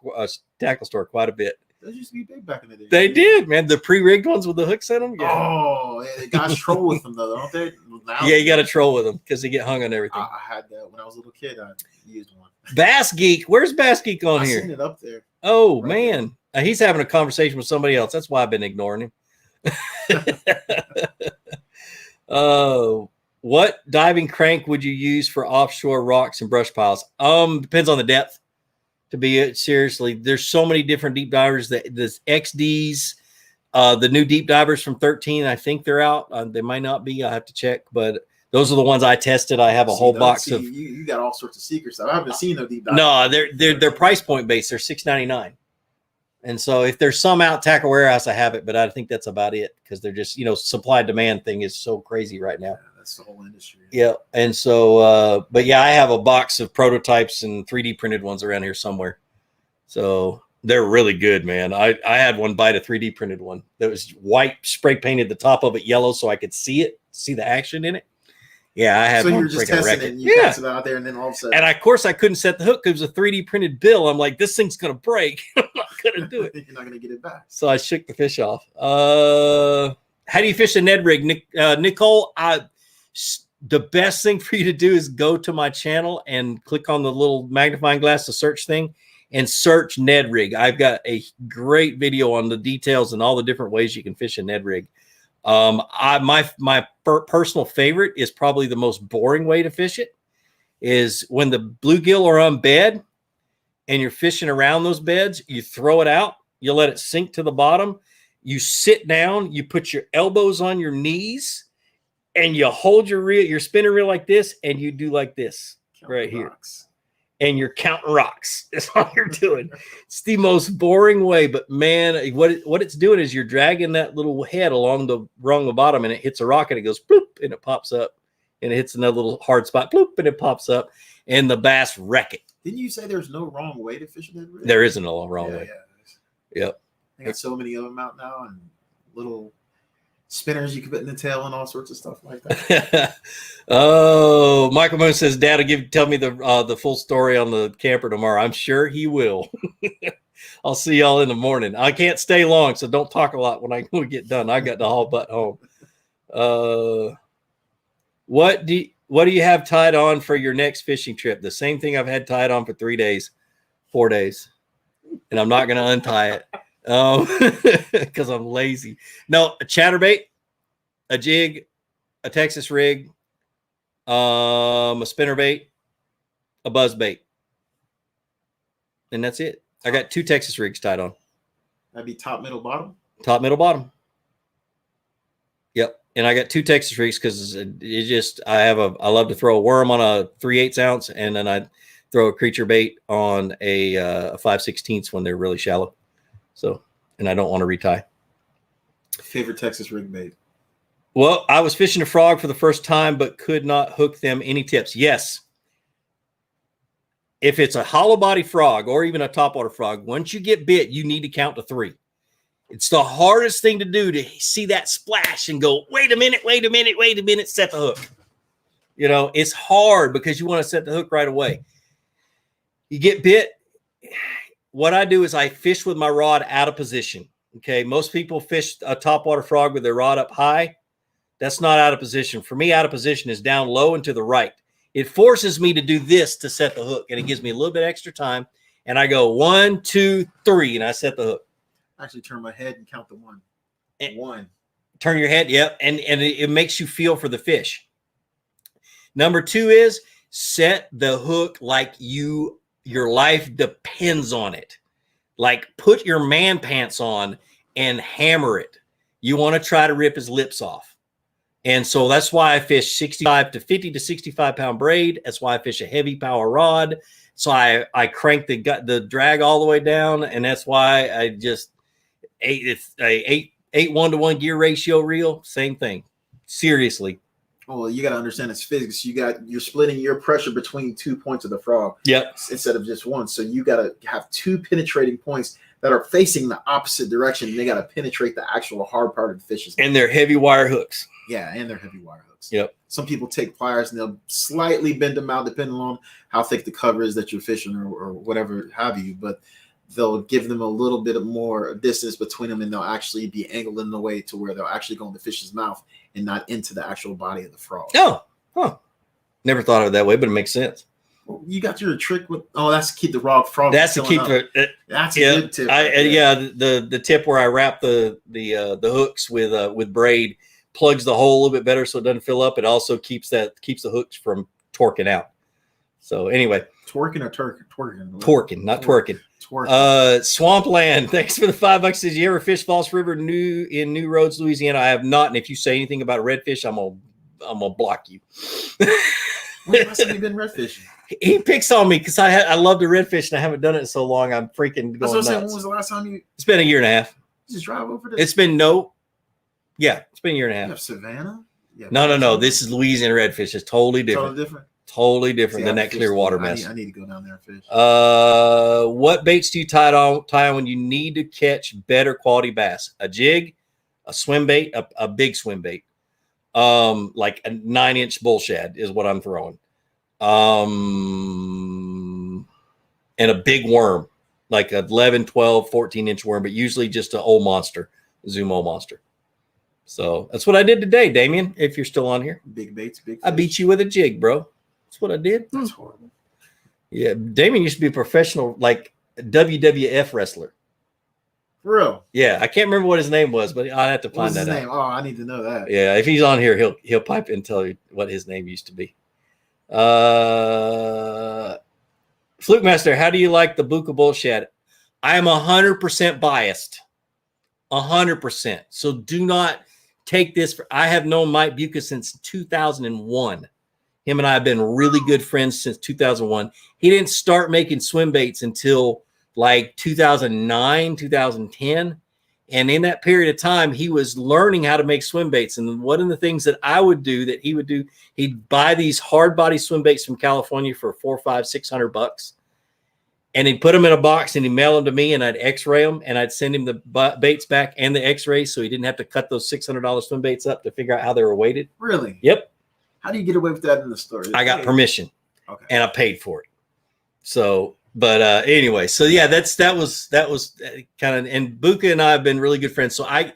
quite a bit. Those used to be big back in the day. They did, man. The pre-rigged ones with the hooks in them. Yeah. Oh, the guys troll with them though, don't they? Now, yeah, you got to troll with them because they get hung on everything. I had that when I was a little kid. I used one. Bass Geek, where's Bass Geek on here? I seen it up there. Oh right man, he's having a conversation with somebody else. That's why I've been ignoring him. What diving crank would you use for offshore rocks and brush piles? Depends on the depth. To be seriously, there's so many different deep divers. The XDs, the new deep divers from 13, I think they're out. They might not be. I have to check, but those are the ones I tested. I have a whole box of. You got all sorts of secret stuff. I haven't seen no deep divers. No, they're price point based. They're $6.99. And so if there's some out Tackle Warehouse, I have it, but I think that's about it because they're just, supply demand thing is so crazy right now. Yeah, that's the whole industry. Yeah. And so, but yeah, I have a box of prototypes and 3D printed ones around here somewhere. So they're really good, man. I had one bite a 3D printed one that was white, spray painted the top of it yellow so I could see the action in it. Yeah, I had. So you're just testing it and you pass it out there, and then all of a sudden. And of course, I couldn't set the hook because it was a 3D printed bill. I'm like, this thing's gonna break. I'm not gonna do it. You're not gonna get it back. So I shook the fish off. How do you fish a Ned rig? Nicole, the best thing for you to do is go to my channel and click on the little magnifying glass, the search thing, and search Ned rig. I've got a great video on the details and all the different ways you can fish a Ned rig. My personal favorite is probably the most boring way to fish it is when the bluegill are on bed and you're fishing around those beds, you throw it out, you let it sink to the bottom, you sit down, you put your elbows on your knees, and you hold your reel, your spinning reel like this, and you do like this right here. And you're counting rocks. That's all you're doing. It's the most boring way, but man, what it's doing is you're dragging that little head along the bottom, and it hits a rock, and it goes bloop, and it pops up, and it hits another little hard spot, bloop, and it pops up, and the bass wreck it. Didn't you say there's no wrong way to fish that rig? There isn't a wrong way. Yeah. Yep. I got so many of them out now, and little spinners you can put in the tail and all sorts of stuff like that. Oh, Michael Moon says, Dad will tell me the full story on the camper tomorrow. I'm sure he will. I'll see y'all in the morning. I can't stay long, so don't talk a lot when we get done. I got the haul butt home. What do you have tied on for your next fishing trip? The same thing I've had tied on for 4 days, and I'm not going to untie it. Because I'm lazy. No, a chatterbait, a jig, a Texas rig, a spinnerbait, a buzzbait, and that's it. I got 2 Texas rigs tied on. That'd be top, middle, bottom. Top, middle, bottom. Yep, and I got 2 Texas rigs because I love to throw a worm on a 3/8 ounce, and then I throw a creature bait on a 5/16 when they're really shallow. So, and I don't want to retie. Favorite Texas rig bait? Well, I was fishing a frog for the first time, but could not hook them. Any tips? Yes. If it's a hollow body frog or even a topwater frog, once you get bit, you need to count to 3. It's the hardest thing to do to see that splash and go, wait a minute, set the hook. You know, it's hard because you want to set the hook right away. You get bit. What I do is I fish with my rod out of position. Okay. Most people fish a topwater frog with their rod up high. That's not out of position. For me, out of position is down low and to the right. It forces me to do this to set the hook, and it gives me a little bit extra time. And I go 1, 2, 3, and I set the hook. Actually turn my head and count the 1. And 1. Turn your head. Yep. And it makes you feel for the fish. Number 2 is set the hook like your life depends on it. Like put your man pants on and hammer it. You want to try to rip his lips off. And so that's why I fish 65 to 50 to 65 pound braid. That's why I fish a heavy power rod. So I crank the drag all the way down. And that's why I just it's a 8 1-to-1 gear ratio reel. Same thing. Seriously. Well, you got to understand it's physics. You're splitting your pressure between 2 points of the frog. Yep. Instead of just one. So you got to have 2 penetrating points that are facing the opposite direction. And they got to penetrate the actual hard part of the fish's And they're heavy wire hooks. Yeah, and they're heavy wire hooks. Yep. Some people take pliers and they'll slightly bend them out depending on how thick the cover is that you're fishing or whatever have you. But they'll give them a little bit more distance between them, and they'll actually be angled in a way to where they'll actually go in the fish's mouth and not into the actual body of the frog. Oh, huh. Never thought of it that way, but it makes sense. Well, you got your trick with that's to keep the raw frog. That's to keep that's a good tip. Yeah, the tip where I wrap the hooks with braid plugs the hole a little bit better so it doesn't fill up. It also keeps the hooks from torquing out. So anyway, twerking or twerking, not twerking. Swampland, thanks for the $5. Did you ever fish False River in New Roads, Louisiana? I have not. And if you say anything about redfish, I'm gonna block you. When last time you been redfishing? He picks on me because I love to redfish and I haven't done it in so long. I'm freaking going nuts. When was the last time you? It's been a year and a half. You just drive over there. It's been it's been a year and a half. You have Savannah? No. This is Louisiana redfish. It's totally different. Totally different than that clear water mess. I need to go down there and fish. What baits do you tie on when you need to catch better quality bass? A jig, a swim bait, a big swim bait. Like a 9-inch bull shad is what I'm throwing. And a big worm, like 11, 12, 14-inch worm, but usually just an old monster, Zoom old monster. So that's what I did today, Damien. If you're still on here, Big baits, big fish. I beat you with a jig, bro. That's what I did. That's horrible. Yeah, Damien used to be a professional, like WWF wrestler. For real. Yeah, I can't remember what his name was, but I'll have to find that out. Oh, I need to know that. Yeah, if he's on here, he'll pipe in and tell you what his name used to be. Fluke Master, how do you like the Buka bullshit? I am 100% biased. 100%. So do not take this. I have known Mike Buka since 2001. Him and I have been really good friends since 2001. He didn't start making swim baits until like 2009, 2010. And in that period of time, he was learning how to make swim baits. And one of the things that I would do that he would do, he'd buy these hard body swim baits from California for $400, $500, $600. And he'd put them in a box and he'd mail them to me and I'd x-ray them and I'd send him the baits back and the x-rays so he didn't have to cut those $600 swim baits up to figure out how they were weighted. Really? Yep. How do you get away with that in the store? I got permission. Okay. And I paid for it. So, but anyway, so yeah, that was kind of, and Buka and I have been really good friends. So I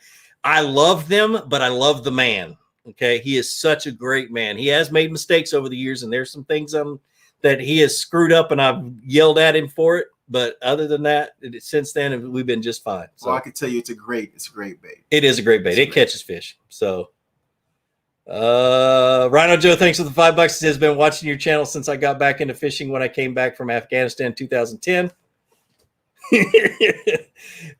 love them, but I love the man. Okay. He is such a great man. He has made mistakes over the years and there's some things that he has screwed up and I've yelled at him for it. But other than that, since then we've been just fine. So well, I can tell you it's a great bait. it is a great bait. It catches fish. So Rhino Joe, thanks for the $5. He says, been watching your channel since I got back into fishing when I came back from Afghanistan 2010.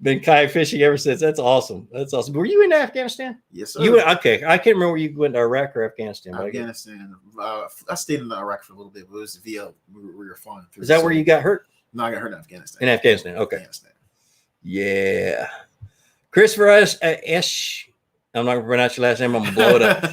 Been kayak fishing ever since. That's awesome. That's awesome. Were you in Afghanistan? Yes, sir. You went, okay. I can't remember where you went to Iraq or Afghanistan. Afghanistan. I stayed in Iraq for a little bit, but it was via we were flying through. Is that where you got hurt? No, I got hurt in Afghanistan. In Afghanistan. Okay. Afghanistan. Yeah. Christopher Esh. I'm not going to pronounce your last name. I'm going to blow it up.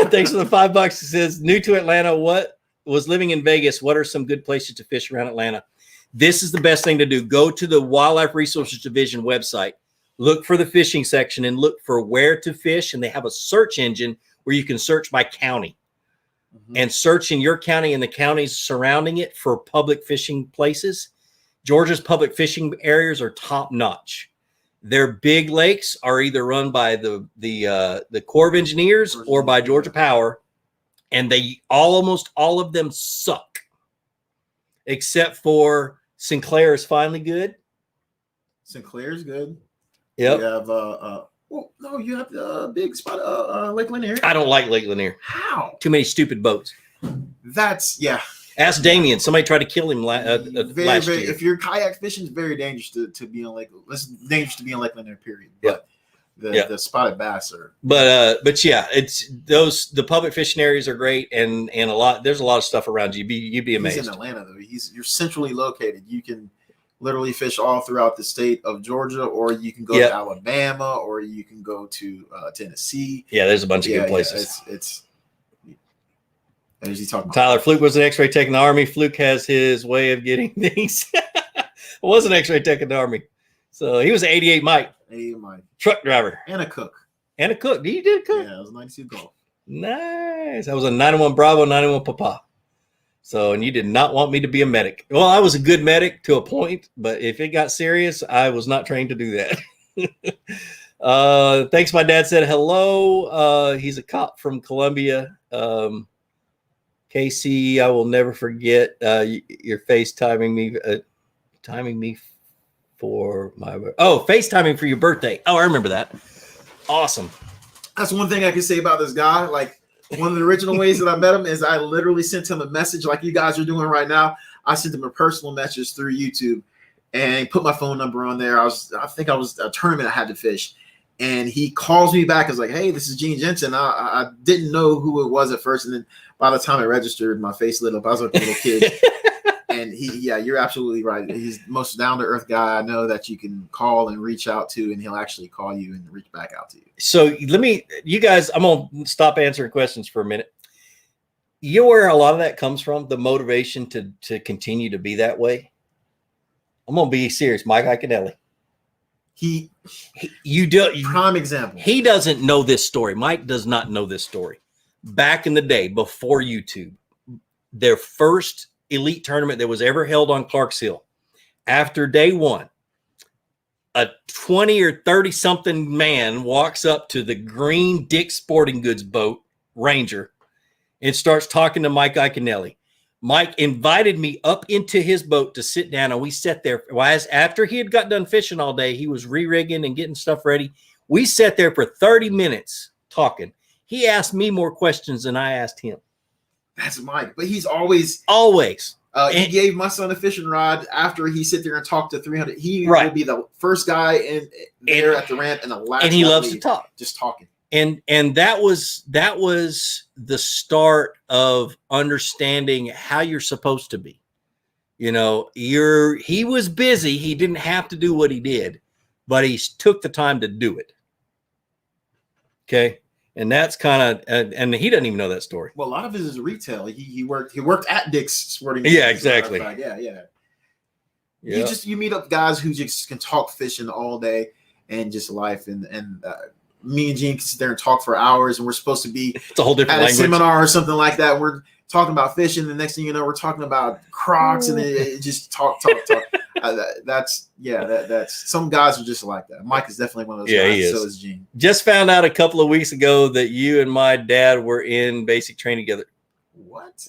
Thanks for the $5. It says, new to Atlanta. What was living in Vegas? What are some good places to fish around Atlanta? This is the best thing to do. Go to the Wildlife Resources Division website. Look for the fishing section and look for where to fish. And they have a search engine where you can search by county and search in your county and the counties surrounding it for public fishing places. Georgia's public fishing areas are top notch. Their big lakes are either run by the Corps of Engineers or by Georgia Power, and almost all of them suck, except for Sinclair is finally good. Sinclair's good. Yep. You have you have the big spot Lake Lanier. I don't like Lake Lanier. How? Too many stupid boats. That's Ask Damien. Somebody tried to kill him last year. If you're kayak fishing, it's very dangerous to be on Lake. It's dangerous to be on Lake Lanier, period. Yeah. But the spotted bass are. But yeah, it's the public fishing areas are great and there's a lot of stuff around you. You'd be amazed. He's in Atlanta though. You're centrally located. You can literally fish all throughout the state of Georgia, or you can go to Alabama, or you can go to Tennessee. Yeah, there's a bunch of good places. It's as you talk about. Tyler, Fluke was an X-ray tech in the Army. Fluke has his way of getting things. Was an X-ray tech in the Army. So he was an 88 Mike. 88 Mike. Truck driver. And a cook. You did cook? Yeah, it was 92 Golf. Nice. I was a 91 Bravo, 91 Papa. So, and you did not want me to be a medic. Well, I was a good medic to a point, but if it got serious, I was not trained to do that. Thanks. My dad said hello. He's a cop from Columbia. Casey, I will never forget your FaceTiming me for my FaceTiming for your birthday. Oh, I remember that. Awesome. That's one thing I can say about this guy. Like one of the original ways that I met him is I literally sent him a message like you guys are doing right now. I sent him a personal message through YouTube and put my phone number on there. I think I was a tournament I had to fish. And he calls me back. I was like, hey, this is Gene Jensen. I didn't know who it was at first. And then by the time I registered, my face lit up. I was like a little kid. And you're absolutely right. He's the most down-to-earth guy I know that you can call and reach out to, and he'll actually call you and reach back out to you. So you guys, I'm going to stop answering questions for a minute. You know where a lot of that comes from, the motivation to continue to be that way? I'm going to be serious. Mike Iaconelli. Prime example. He doesn't know this story. Mike does not know this story. Back in the day, before YouTube, their first elite tournament that was ever held on Clarks Hill, after day one, a 20 or 30 something man walks up to the green Dick's Sporting Goods boat, Ranger, and starts talking to Mike Iaconelli. Mike invited me up into his boat to sit down, and we sat there. Well, after he had got done fishing all day, he was re-rigging and getting stuff ready. We sat there for 30 minutes talking. He asked me more questions than I asked him. That's Mike, but he's always. He gave my son a fishing rod after he sit there and talk to 300. He will be the first guy in there at the ramp and the last. And he loves to talk, just talking. And that was the start of understanding how you're supposed to be. You know, he was busy. He didn't have to do what he did, but he took the time to do it. Okay. And that's kind of, and he doesn't even know that story. Well, a lot of it is retail. He worked at Dick's Sporting Goods. Yeah, exactly. Yeah. You meet up guys who just can talk fishing all day and just life. And me and Gene can sit there and talk for hours, and we're supposed to be it's a whole different at language. A seminar or something like that. We're talking about fishing. The next thing you know, we're talking about Crocs, and it just talk. That's some guys are just like that. Mike is definitely one of those guys. He is. So is Gene. Just found out a couple of weeks ago that you and my dad were in basic training together. What?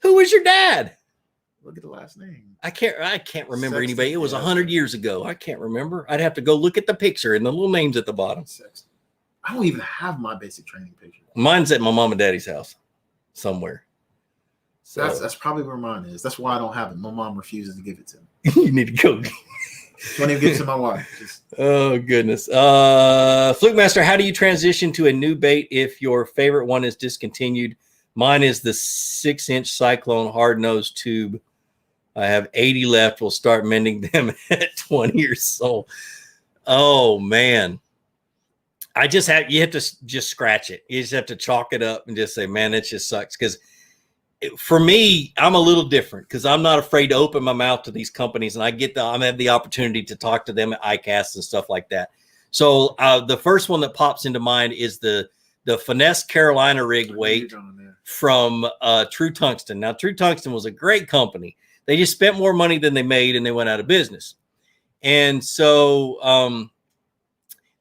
Who was your dad? Look at the last name. I can't remember anybody. It was 100 years ago. I can't remember. I'd have to go look at the picture and the little names at the bottom. I don't even have my basic training picture. Mine's at my mom and daddy's house somewhere. So that's probably where mine is. That's why I don't have it. My mom refuses to give it to me. You need to go. Don't even give it to my wife. Oh, goodness. Fluke Master, how do you transition to a new bait if your favorite one is discontinued? Mine is the 6-inch Cyclone hard-nosed tube. I have 80 left. We'll start mending them at 20 years old. Oh, man. You have to just scratch it. You just have to chalk it up and just say, man, it just sucks. Because for me, I'm a little different because I'm not afraid to open my mouth to these companies, and I have the opportunity to talk to them at ICAST and stuff like that. So the first one that pops into mind is the Finesse Carolina rig weight from True Tungsten. Now, True Tungsten was a great company. They just spent more money than they made, and they went out of business. And so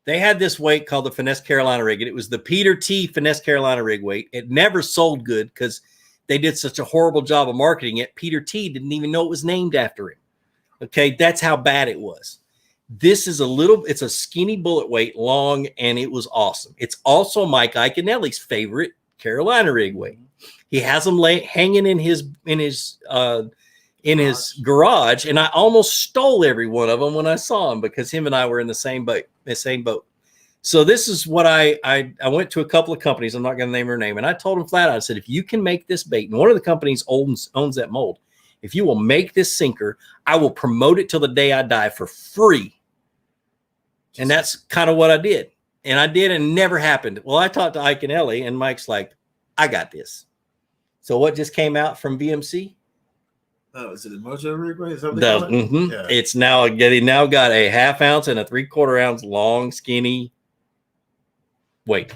they had this weight called the Finesse Carolina rig, and it was the Peter T. Finesse Carolina rig weight. It never sold good because they did such a horrible job of marketing it. Peter T. didn't even know it was named after him. Okay, that's how bad it was. This is it's a skinny bullet weight, long, and it was awesome. It's also Mike Iaconelli's favorite Carolina rig weight. He has them hanging in his garage, and I almost stole every one of them when I saw him because him and I were in the same boat. So this is what I went to a couple of companies. I'm not going to name her name. And I told them flat out, I said, if you can make this bait, and one of the companies owns that mold, if you will make this sinker, I will promote it till the day I die for free. And that's kind of what I did. And I did, and never happened. Well, I talked to Iaconelli, and Mike's like, I got this. So what just came out from VMC? Oh, is it a Mojo rig weight? Is that what they call it? Mm-hmm. Yeah. It's now got a 1/2 ounce and a 3/4 ounce long, skinny weight.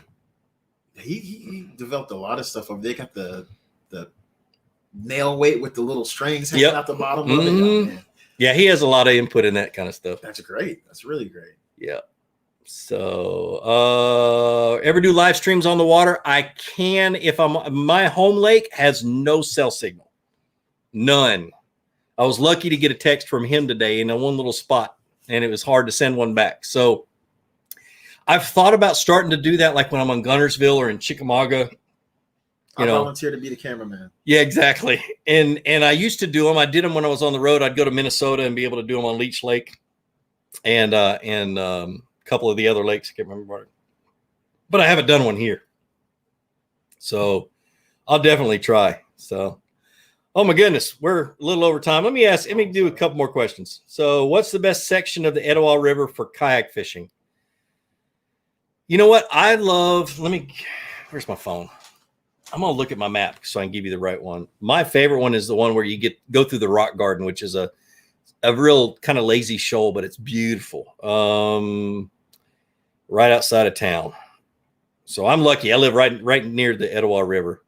He developed a lot of stuff over there. They got the nail weight with the little strings hanging out the bottom of it. Oh, man. Yeah, he has a lot of input in that kind of stuff. That's great. That's really great. Yeah. So ever do live streams on the water? I can if my home lake has no cell signal. None. I was lucky to get a text from him today in one little spot, and it was hard to send one back. So I've thought about starting to do that, like when I'm on Gunnersville or in Chickamauga. I volunteer to be the cameraman. Yeah, exactly. And I used to do them. I did them when I was on the road. I'd go to Minnesota and be able to do them on Leech Lake and a couple of the other lakes. I can't remember. But I haven't done one here. So I'll definitely try. So. Oh my goodness, we're a little over time. Let me do a couple more questions. So what's the best section of the Etowah River for kayak fishing? You know what? Where's my phone? I'm going to look at my map so I can give you the right one. My favorite one is the one where you go through the rock garden, which is a real kind of lazy shoal, but it's beautiful. Right outside of town. So I'm lucky. I live right near the Etowah River.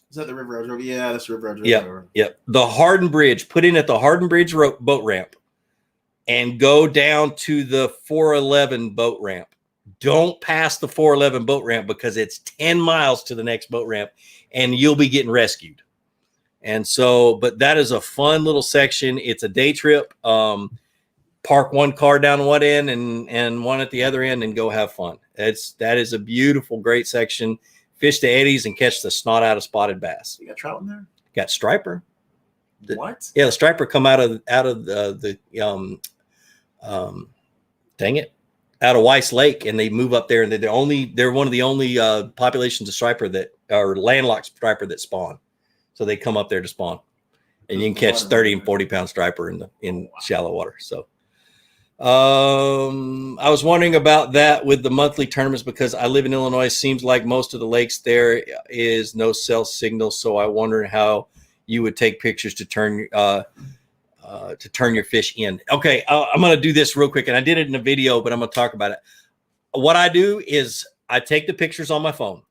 Is that the River Road? Yeah, that's the River Road. Yep. The Hardin Bridge. Put in at the Hardin Bridge boat ramp. and go down to the 411 boat ramp. Don't pass the 411 boat ramp because it's 10 miles to the next boat ramp and you'll be getting rescued. And so, but that is a fun little section. It's a day trip. Park one car down one end and one at the other end and go have fun. That is a beautiful, great section. Fish the eddies and catch the snot out of spotted bass. You got trout in there? Got striper. What? Yeah, the striper come out of dang it, out of Weiss Lake, and they move up there, and they're one of the only populations of striper that are landlocked striper that spawn. So they come up there to spawn, and you can catch 30 and 40 pound striper in shallow water. So I was wondering about that with the monthly tournaments because I live in Illinois. Seems like most of the lakes there is no cell signal. So I wonder how you would take pictures to turn your fish in. Okay, I'm going to do this real quick, and I did it in a video, but I'm going to talk about it. What I do is I take the pictures on my phone.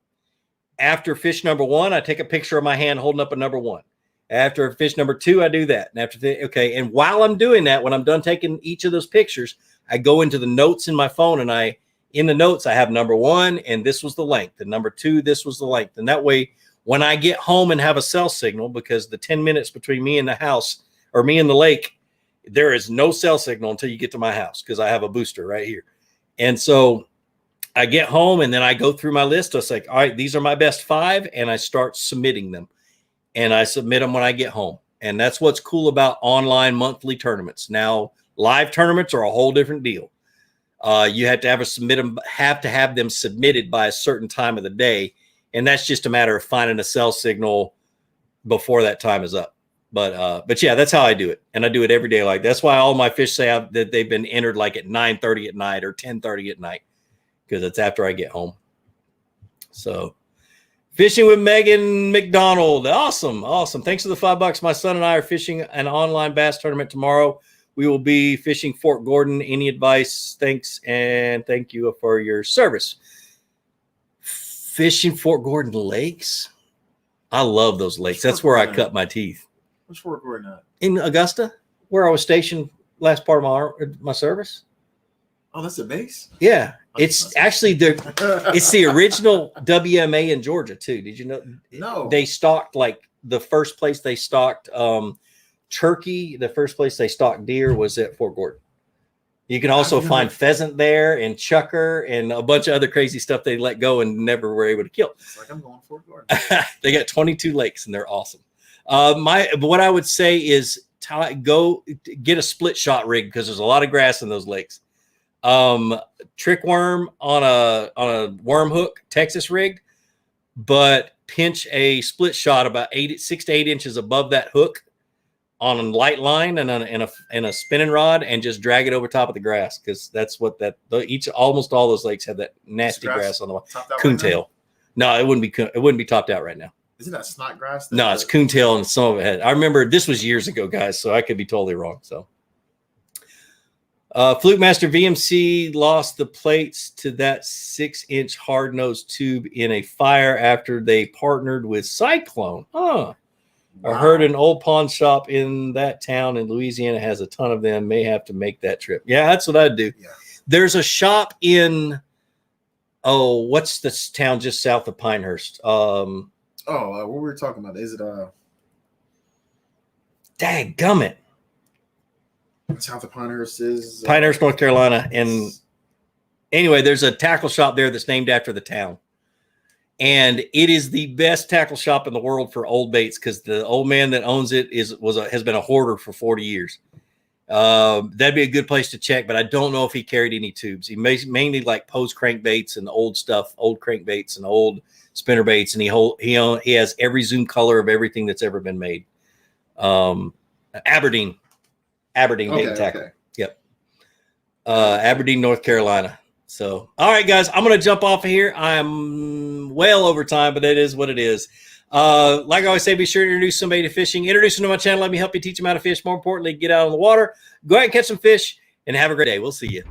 After fish number one, I take a picture of my hand holding up a number one. After fish number two, I do that. And and while I'm doing that, when I'm done taking each of those pictures, I go into the notes in my phone, and in the notes, I have number one, and this was the length, and number two, this was the length. And that way, when I get home and have a cell signal, because the 10 minutes between me and the house or me and the lake, there is no cell signal until you get to my house because I have a booster right here. And so I get home and then I go through my list. It's like, all right, these are my best 5, and I start submitting them. And I submit them when I get home. And that's what's cool about online monthly tournaments. Now, live tournaments are a whole different deal. You have to have them submitted by a certain time of the day. And that's just a matter of finding a cell signal before that time is up. But yeah, that's how I do it. And I do it every day. Like, that's why all my fish say that they've been entered like at 9:30 at night or 10:30 at night, because it's after I get home. So fishing with Megan McDonald. Awesome. Awesome. Thanks for the $5. My son and I are fishing an online bass tournament tomorrow. We will be fishing Fort Gordon. Any advice? Thanks. And thank you for your service. Fishing Fort Gordon lakes. I love those lakes. That's where I cut my teeth. What's Fort Gordon at? In Augusta, where I was stationed last part of my service. Oh, that's a base? Yeah. It's actually it's the original WMA in Georgia too. Did you know? No. They stocked, like, the first place they stocked turkey. The first place they stocked deer was at Fort Gordon. You can also find pheasant there and chucker and a bunch of other crazy stuff they let go and never were able to kill. It's like I'm going to Fort Gordon. They got 22 lakes and they're awesome. What I would say is go get a split shot rig because there's a lot of grass in those lakes. Trick worm on a worm hook, Texas rigged, but pinch a split shot about 6 to 8 inches above that hook on a light line and a spinning rod, and just drag it over top of the grass, because that's what almost all those lakes have, that nasty grass on the coontail. Right, no, it wouldn't be topped out right now. Isn't that snot grass? No, it's coontail, and some of it had. I remember this was years ago, guys, so I could be totally wrong. So, Fluke Master VMC lost the plates to that 6-inch hard nose tube in a fire after they partnered with Cyclone. Huh. Wow. I heard an old pawn shop in that town in Louisiana has a ton of them. May have to make that trip. Yeah, that's what I'd do. Yeah. There's a shop in, what's this town just south of Pinehurst? What were we talking about? Is it Dadgummit. South of Pinehurst is Pinehurst, North Carolina. And anyway, there's a tackle shop there that's named after the town. And it is the best tackle shop in the world for old baits, because the old man that owns it has been a hoarder for 40 years. That'd be a good place to check, but I don't know if he carried any tubes. He mainly like pose crankbaits and old stuff, old crankbaits and old spinner baits, and he has every zoom color of everything that's ever been made. Aberdeen bait and tackle. Okay. Yep. Aberdeen, North Carolina. So, all right, guys, I'm going to jump off of here. I'm well over time, but it is what it is. Like I always say, be sure to introduce somebody to fishing. Introduce them to my channel. Let me help you teach them how to fish. More importantly, get out on the water. Go out and catch some fish, and have a great day. We'll see you.